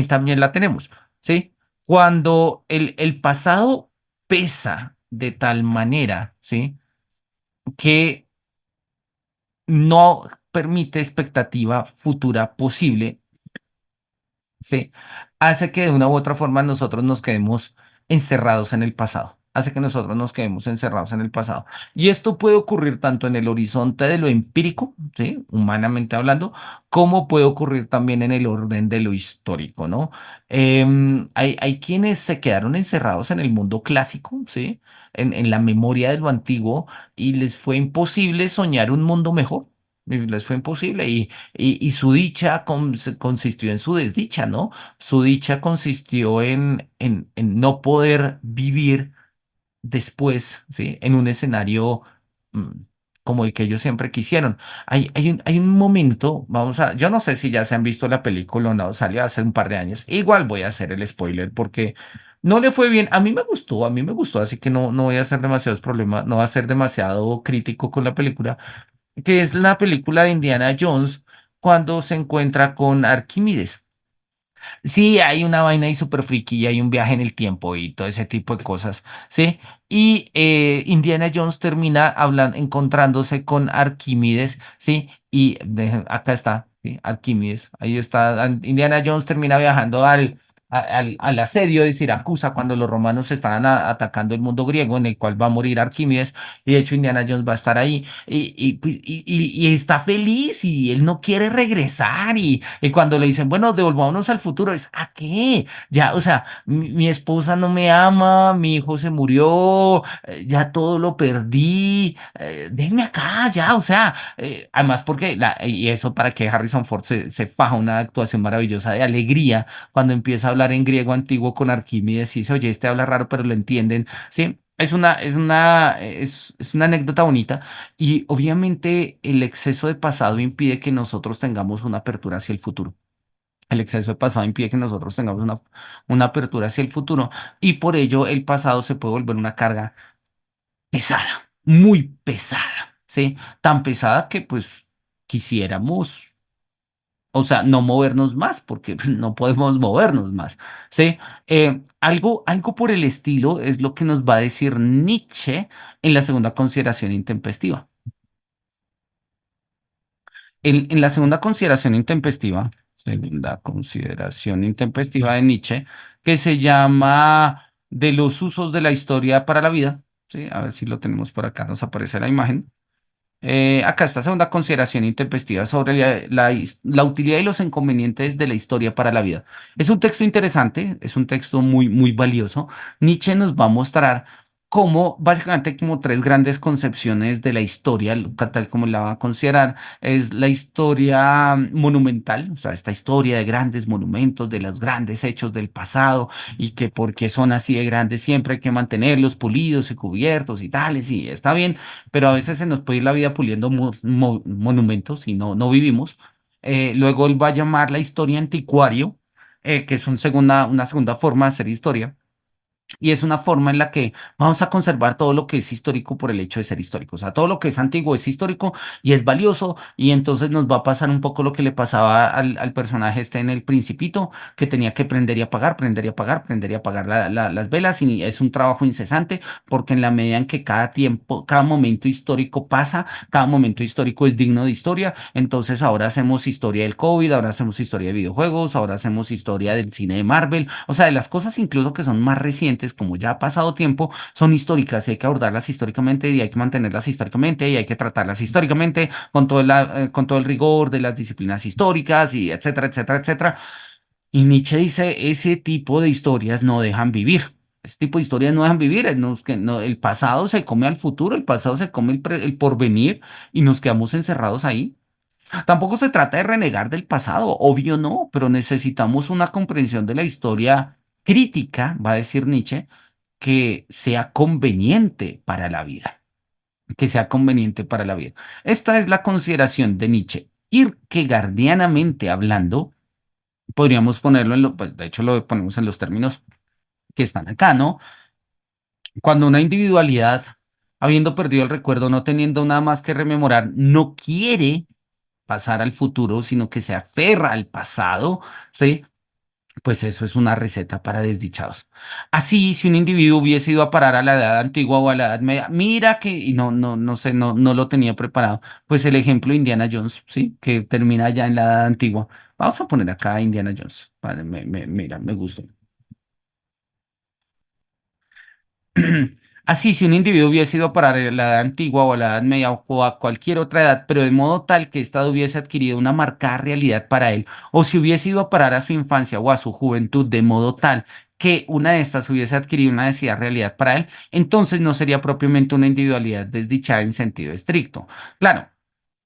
también la tenemos. ¿Sí? Cuando el pasado pesa de tal manera, ¿sí? Que no permite expectativa futura posible, ¿sí? Hace que de una u otra forma nosotros nos quedemos encerrados en el pasado. Hace que nosotros nos quedemos encerrados en el pasado. Y esto puede ocurrir tanto en el horizonte de lo empírico, ¿sí? Humanamente hablando, como puede ocurrir también en el orden de lo histórico, ¿no? Hay quienes se quedaron encerrados en el mundo clásico, ¿sí? En la memoria de lo antiguo y les fue imposible soñar un mundo mejor. Y les fue imposible y su dicha consistió en su desdicha, ¿no? Su dicha consistió en no poder vivir después, ¿sí? En un escenario mm, como el que ellos siempre quisieron. Hay un momento, yo no sé si ya se han visto la película o no, salió hace un par de años. Igual voy a hacer el spoiler porque no le fue bien. A mí me gustó, así que no voy a hacer demasiados problemas, no voy a ser demasiado crítico con la película, que es la película de Indiana Jones cuando se encuentra con Arquímedes. Sí, hay una vaina ahí súper friki, y hay un viaje en el tiempo y todo ese tipo de cosas, ¿sí? Y Indiana Jones termina encontrándose con Arquímedes, ¿sí? Y acá está, ¿sí? Arquímedes, ahí está. Indiana Jones termina viajando al asedio de Siracusa cuando los romanos estaban atacando el mundo griego, en el cual va a morir Arquímedes, y de hecho Indiana Jones va a estar ahí, y está feliz, y él no quiere regresar, y cuando le dicen, bueno, devolvámonos al futuro, es ¿a qué? Ya, o sea, mi esposa no me ama, mi hijo se murió, ya todo lo perdí, déjenme acá, ya, o sea, además porque, y eso para que Harrison Ford se faja una actuación maravillosa de alegría cuando empieza a hablar en griego antiguo con Arquímedes y dice, oye, este habla raro, pero lo entienden, ¿sí? Es una anécdota bonita y obviamente el exceso de pasado impide que nosotros tengamos una apertura hacia el futuro. El exceso de pasado impide que nosotros tengamos una apertura hacia el futuro y por ello el pasado se puede volver una carga pesada, muy pesada, ¿sí? Tan pesada que pues quisiéramos, o sea, no movernos más porque no podemos movernos más, ¿sí? Algo por el estilo es lo que nos va a decir Nietzsche en la segunda consideración intempestiva. En la segunda consideración intempestiva de Nietzsche, que se llama De los usos de la historia para la vida, ¿sí? A ver si lo tenemos por acá, nos aparece la imagen. Acá está segunda consideración intempestiva sobre la utilidad y los inconvenientes de la historia para la vida. Es un texto interesante, es un texto muy, muy valioso. Nietzsche nos va a mostrar cómo, básicamente, como tres grandes concepciones de la historia, tal como la va a considerar, es la historia monumental, o sea, esta historia de grandes monumentos, de los grandes hechos del pasado y que porque son así de grandes siempre hay que mantenerlos pulidos y cubiertos y tales, y está bien, pero a veces se nos puede ir la vida puliendo monumentos y no vivimos. Luego él va a llamar la historia anticuario, que es una segunda forma de hacer historia. Y es una forma en la que vamos a conservar todo lo que es histórico por el hecho de ser histórico. O sea, todo lo que es antiguo es histórico y es valioso. Y entonces nos va a pasar un poco lo que le pasaba al personaje este en El Principito, que tenía que prender y apagar, prender y apagar, prender y apagar las velas. Y es un trabajo incesante porque en la medida en que cada tiempo, cada momento histórico pasa, cada momento histórico es digno de historia. Entonces ahora hacemos historia del COVID, ahora hacemos historia de videojuegos, ahora hacemos historia del cine de Marvel. O sea, de las cosas incluso que son más recientes, como ya ha pasado tiempo, son históricas y hay que abordarlas históricamente y hay que mantenerlas históricamente y hay que tratarlas históricamente con todo el rigor de las disciplinas históricas y etcétera, etcétera, etcétera. Y Nietzsche dice, ese tipo de historias no dejan vivir. Ese tipo de historias no dejan vivir. El pasado se come al futuro, el pasado se come el porvenir y nos quedamos encerrados ahí. Tampoco se trata de renegar del pasado, obvio no, pero necesitamos una comprensión de la historia crítica, va a decir Nietzsche, que sea conveniente para la vida, que sea conveniente para la vida. Esta es la consideración de Nietzsche. Kierkegaardianamente hablando, podríamos ponerlo pues, de hecho lo ponemos en los términos que están acá, ¿no? Cuando una individualidad, habiendo perdido el recuerdo, no teniendo nada más que rememorar, no quiere pasar al futuro, sino que se aferra al pasado, ¿sí? Pues eso es una receta para desdichados. Así, si un individuo hubiese ido a parar a la edad antigua o a la edad media, mira que, y no sé, no lo tenía preparado. Pues el ejemplo de Indiana Jones, ¿sí? Que termina ya en la edad antigua. Vamos a poner acá a Indiana Jones. Vale, mira, me gustó. Así, si un individuo hubiese ido para la edad antigua o a la edad media o a cualquier otra edad, pero de modo tal que ésta hubiese adquirido una marcada realidad para él, o si hubiese ido a parar a su infancia o a su juventud de modo tal que una de estas hubiese adquirido una deseada realidad para él, entonces no sería propiamente una individualidad desdichada en sentido estricto. Claro,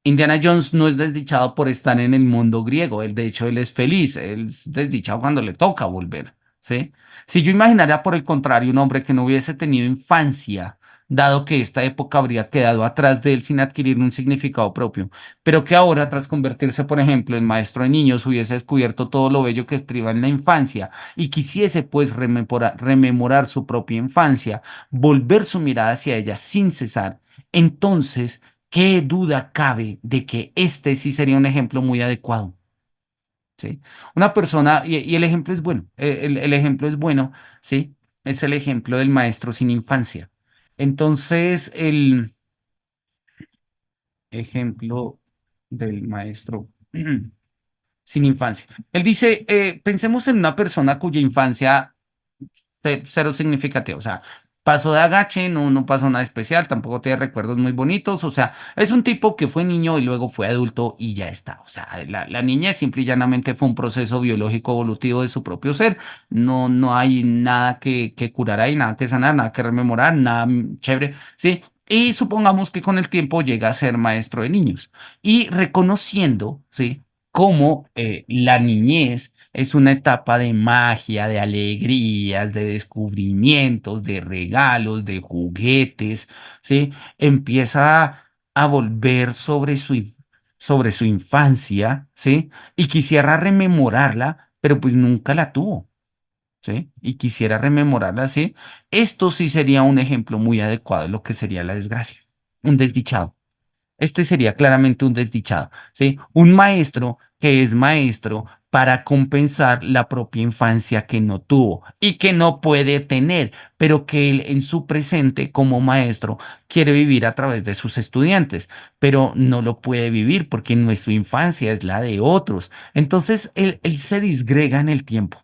Indiana Jones no es desdichado por estar en el mundo griego, él de hecho él es feliz, él es desdichado cuando le toca volver, ¿sí? Si yo imaginara por el contrario un hombre que no hubiese tenido infancia, dado que esta época habría quedado atrás de él sin adquirir un significado propio, pero que ahora tras convertirse, por ejemplo, en maestro de niños, hubiese descubierto todo lo bello que estriba en la infancia y quisiese pues rememorar su propia infancia, volver su mirada hacia ella sin cesar, entonces ¿qué duda cabe de que este sí sería un ejemplo muy adecuado? ¿Sí? Una persona, y el ejemplo es bueno, el ejemplo es bueno, ¿sí? Es el ejemplo del maestro sin infancia. Entonces, el ejemplo del maestro sin infancia. Él dice, pensemos en una persona cuya infancia cero significativo. O sea, pasó de agache, no pasó nada especial, tampoco tiene recuerdos muy bonitos. O sea, es un tipo que fue niño y luego fue adulto y ya está. O sea, la niñez simple y llanamente fue un proceso biológico evolutivo de su propio ser. No hay nada que curar ahí, nada que sanar, nada que rememorar, nada chévere, ¿sí? Y supongamos que con el tiempo llega a ser maestro de niños y reconociendo, ¿sí? Cómo la niñez es una etapa de magia, de alegrías, de descubrimientos, de regalos, de juguetes, ¿sí? Empieza a volver sobre su infancia, ¿sí? Y quisiera rememorarla, pero pues nunca la tuvo, ¿sí? Y quisiera rememorarla, ¿sí? Esto sí sería un ejemplo muy adecuado de lo que sería la desgracia, un desdichado. Este sería claramente un desdichado, ¿sí? Un maestro que es maestro para compensar la propia infancia que no tuvo y que no puede tener, pero que él en su presente como maestro quiere vivir a través de sus estudiantes, pero no lo puede vivir porque no es su infancia, es la de otros. Entonces, él se disgrega en el tiempo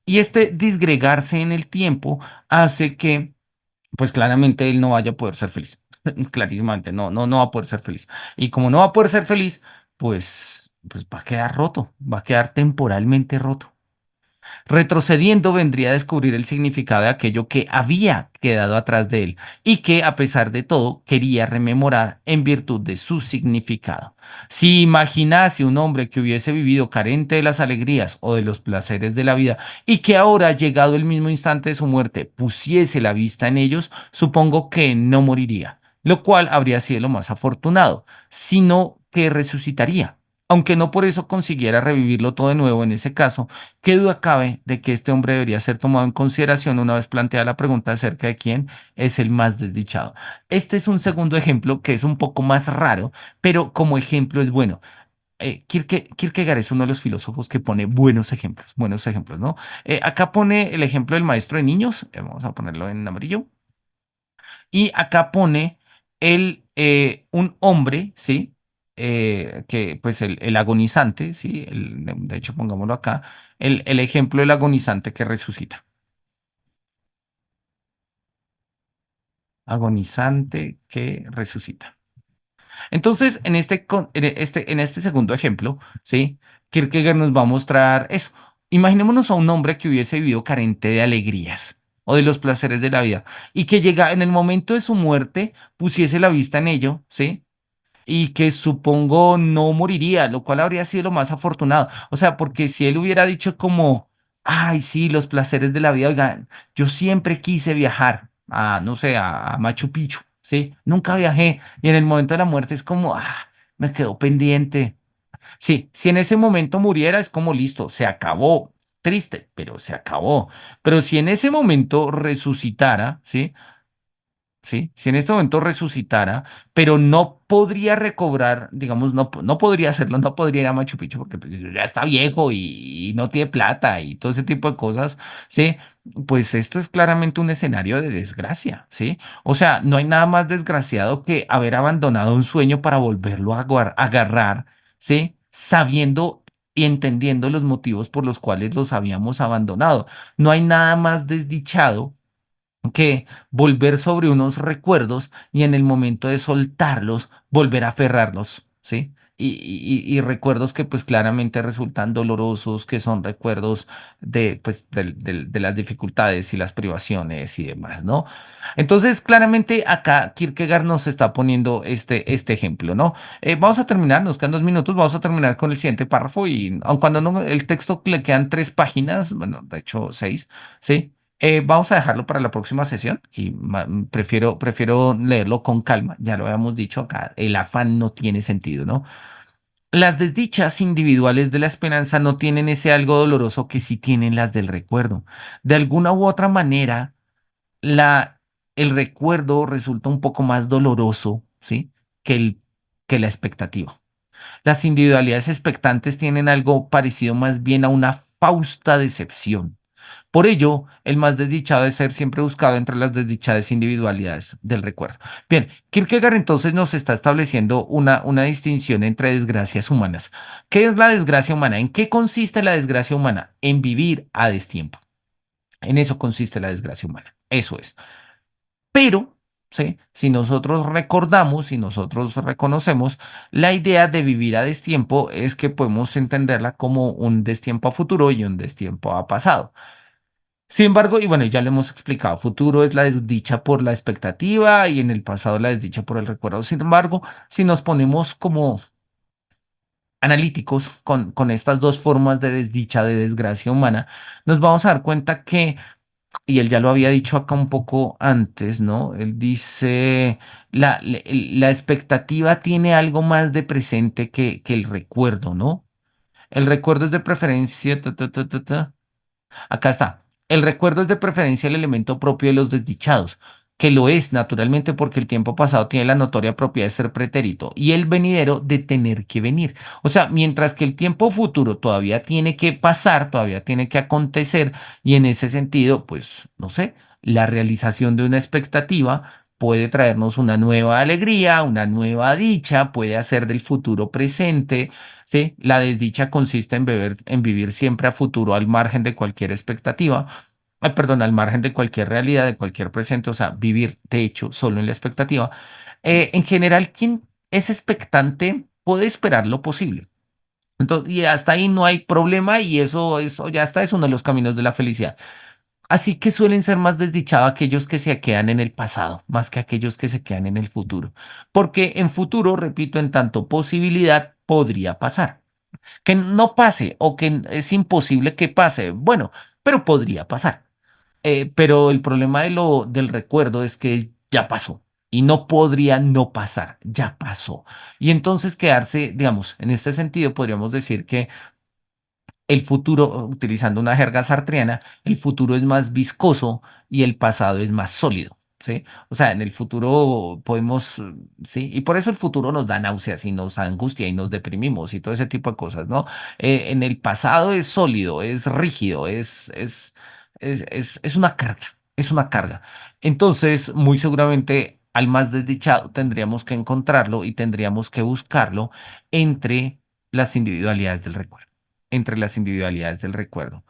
y este disgregarse en el tiempo hace que, pues claramente, él no vaya a poder ser feliz. Clarísimamente, no va a poder ser feliz. Y como no va a poder ser feliz, pues va a quedar roto, va a quedar temporalmente roto. Retrocediendo vendría a descubrir el significado de aquello que había quedado atrás de él y que, a pesar de todo, quería rememorar en virtud de su significado. Si imaginase un hombre que hubiese vivido carente de las alegrías o de los placeres de la vida y que ahora, llegado el mismo instante de su muerte, pusiese la vista en ellos, supongo que no moriría, lo cual habría sido lo más afortunado, sino que resucitaría. Aunque no por eso consiguiera revivirlo todo de nuevo en ese caso, ¿qué duda cabe de que este hombre debería ser tomado en consideración una vez planteada la pregunta acerca de quién es el más desdichado? Este es un segundo ejemplo que es un poco más raro, pero como ejemplo es bueno. Kierkegaard es uno de los filósofos que pone buenos ejemplos, ¿no? Acá pone el ejemplo del maestro de niños, vamos a ponerlo en amarillo, y acá pone un hombre, ¿sí? Que pues el agonizante, ¿sí? De hecho, pongámoslo acá, el ejemplo del agonizante que resucita. Agonizante que resucita. Entonces, en este segundo ejemplo, ¿sí? Kierkegaard nos va a mostrar eso. Imaginémonos a un hombre que hubiese vivido carente de alegrías o de los placeres de la vida y que llega en el momento de su muerte, pusiese la vista en ello, ¿sí? Y que supongo no moriría, lo cual habría sido lo más afortunado. O sea, porque si él hubiera dicho como, ay, sí, los placeres de la vida, oigan, yo siempre quise viajar a, no sé, a Machu Picchu, ¿sí? Nunca viajé y en el momento de la muerte es como, me quedó pendiente. Sí, si en ese momento muriera es como listo, se acabó. Triste, pero se acabó. Pero si en ese momento resucitara, ¿sí? ¿Sí? Si en este momento resucitara, pero no podría recobrar, digamos, no podría hacerlo, no podría ir a Machu Picchu porque pues, ya está viejo y no tiene plata y todo ese tipo de cosas, ¿sí? Pues esto es claramente un escenario de desgracia, ¿sí? O sea, no hay nada más desgraciado que haber abandonado un sueño para volverlo a agarrar, ¿sí? Sabiendo y entendiendo los motivos por los cuales los habíamos abandonado. No hay nada más desdichado que volver sobre unos recuerdos y en el momento de soltarlos, volver a aferrarlos, ¿sí? Y recuerdos que pues claramente resultan dolorosos, que son recuerdos de, pues, de las dificultades y las privaciones y demás, ¿no? Entonces, claramente acá Kierkegaard nos está poniendo este ejemplo, ¿no? Vamos a terminar, nos quedan 2 minutos, vamos a terminar con el siguiente párrafo y aun cuando no, el texto le quedan 3 páginas, bueno, de hecho 6, ¿sí? Vamos a dejarlo para la próxima sesión y prefiero leerlo con calma. Ya lo habíamos dicho acá, el afán no tiene sentido, ¿no? Las desdichas individuales de la esperanza no tienen ese algo doloroso que sí tienen las del recuerdo. De alguna u otra manera, la, el recuerdo resulta un poco más doloroso, ¿sí? Que que la expectativa. Las individualidades expectantes tienen algo parecido más bien a una fausta decepción. Por ello, el más desdichado es ser siempre buscado entre las desdichadas individualidades del recuerdo. Bien, Kierkegaard entonces nos está estableciendo una distinción entre desgracias humanas. ¿Qué es la desgracia humana? ¿En qué consiste la desgracia humana? En vivir a destiempo. En eso consiste la desgracia humana. Eso es. Pero, ¿sí? Si nosotros recordamos, si nosotros reconocemos, la idea de vivir a destiempo es que podemos entenderla como un destiempo a futuro y un destiempo a pasado. Sin embargo, y bueno, ya lo hemos explicado, futuro es la desdicha por la expectativa y en el pasado la desdicha por el recuerdo. Sin embargo, si nos ponemos como analíticos con estas dos formas de desdicha, de desgracia humana, nos vamos a dar cuenta que, y él ya lo había dicho acá un poco antes, ¿no? Él dice, la expectativa tiene algo más de presente que el recuerdo, ¿no? El recuerdo es de preferencia, acá está. El recuerdo es de preferencia el elemento propio de los desdichados, que lo es naturalmente porque el tiempo pasado tiene la notoria propiedad de ser pretérito y el venidero de tener que venir. O sea, mientras que el tiempo futuro todavía tiene que pasar, todavía tiene que acontecer y en ese sentido, pues, no sé, la realización de una expectativa puede traernos una nueva alegría, una nueva dicha, puede hacer del futuro presente. ¿Sí? La desdicha consiste en vivir siempre a futuro al margen de cualquier expectativa, perdón, al margen de cualquier realidad, de cualquier presente, o sea, vivir de hecho solo en la expectativa. En general, quien es expectante puede esperar lo posible. Entonces, y hasta ahí no hay problema y eso ya está, es uno de los caminos de la felicidad. Así que suelen ser más desdichados aquellos que se quedan en el pasado, más que aquellos que se quedan en el futuro. Porque en futuro, repito, en tanto posibilidad podría pasar. Que no pase o que es imposible que pase, bueno, pero podría pasar. Pero el problema del recuerdo es que ya pasó y no podría no pasar, ya pasó. Y entonces quedarse, digamos, en este sentido, podríamos decir que el futuro, utilizando una jerga sartreana, el futuro es más viscoso y el pasado es más sólido, ¿sí? O sea, en el futuro podemos, sí, y por eso el futuro nos da náuseas y nos angustia y nos deprimimos y todo ese tipo de cosas, ¿no? En el pasado es sólido, es rígido, es una carga, es una carga. Entonces, muy seguramente al más desdichado tendríamos que encontrarlo y tendríamos que buscarlo entre las individualidades del recuerdo, entre las individualidades del recuerdo.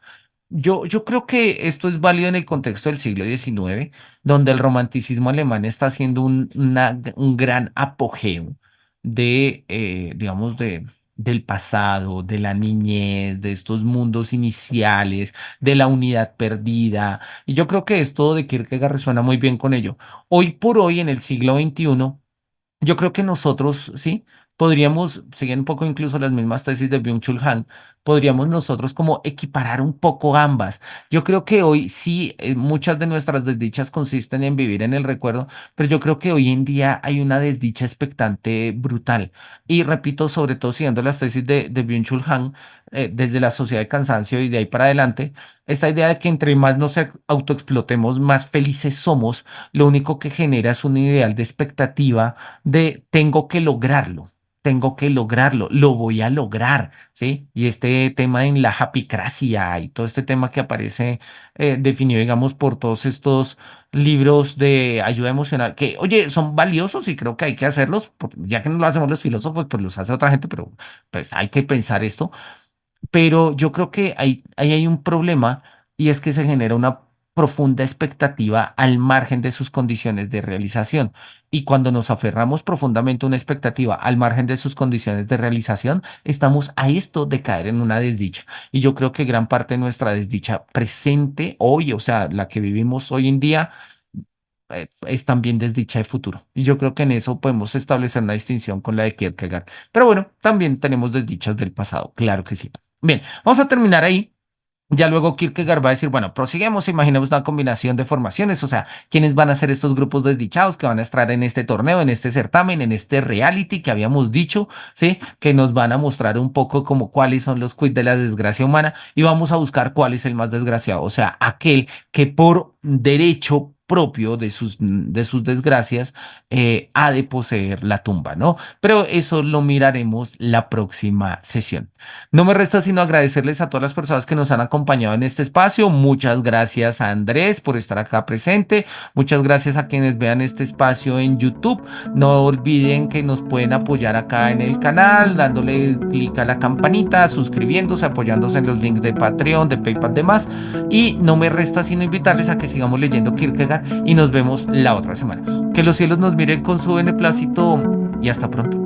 Yo creo que esto es válido en el contexto del siglo XIX, donde el romanticismo alemán está haciendo un gran apogeo digamos, del pasado, de la niñez, de estos mundos iniciales, de la unidad perdida. Y yo creo que esto de Kierkegaard resuena muy bien con ello. Hoy por hoy, en el siglo XXI, yo creo que nosotros, sí, podríamos, siguiendo un poco incluso las mismas tesis de Byung-Chul Han, podríamos nosotros como equiparar un poco ambas. Yo creo que hoy sí, muchas de nuestras desdichas consisten en vivir en el recuerdo, pero yo creo que hoy en día hay una desdicha expectante brutal. Y repito, sobre todo siguiendo las tesis de Byung-Chul Han, desde la sociedad de cansancio y de ahí para adelante, esta idea de que entre más nos autoexplotemos, más felices somos, lo único que genera es un ideal de expectativa de tengo que lograrlo, lo voy a lograr, ¿sí? Y este tema en la japicracia y todo este tema que aparece definido, digamos, por todos estos libros de ayuda emocional, que, oye, son valiosos y creo que hay que hacerlos, ya que no lo hacemos los filósofos, pues los hace otra gente, pero pues hay que pensar esto, pero yo creo que ahí hay un problema y es que se genera una profunda expectativa al margen de sus condiciones de realización. Y cuando nos aferramos profundamente a una expectativa al margen de sus condiciones de realización, estamos a esto de caer en una desdicha. Y yo creo que gran parte de nuestra desdicha presente hoy, o sea, la que vivimos hoy en día, es también desdicha de futuro. Y yo creo que en eso podemos establecer una distinción con la de Kierkegaard. Pero bueno, también tenemos desdichas del pasado, claro que sí. Bien, vamos a terminar ahí. Ya luego Kierkegaard va a decir, bueno, prosiguemos, imaginemos una combinación de formaciones, o sea, quiénes van a ser estos grupos desdichados que van a estar en este torneo, en este certamen, en este reality que habíamos dicho, ¿sí? Que nos van a mostrar un poco como cuáles son los quid de la desgracia humana y vamos a buscar cuál es el más desgraciado, o sea, aquel que por derecho propio de sus desgracias ha de poseer la tumba, ¿no? Pero eso lo miraremos la próxima sesión. No me resta sino agradecerles a todas las personas que nos han acompañado en este espacio. Muchas gracias a Andrés por estar acá presente. Muchas gracias a quienes vean este espacio en YouTube. No olviden que nos pueden apoyar acá en el canal, dándole clic a la campanita, suscribiéndose, apoyándose en los links de Patreon, de PayPal, demás. Y no me resta sino invitarles a que sigamos leyendo Kierkegaard y nos vemos la otra semana. Que los cielos nos miren con su beneplácito y hasta pronto.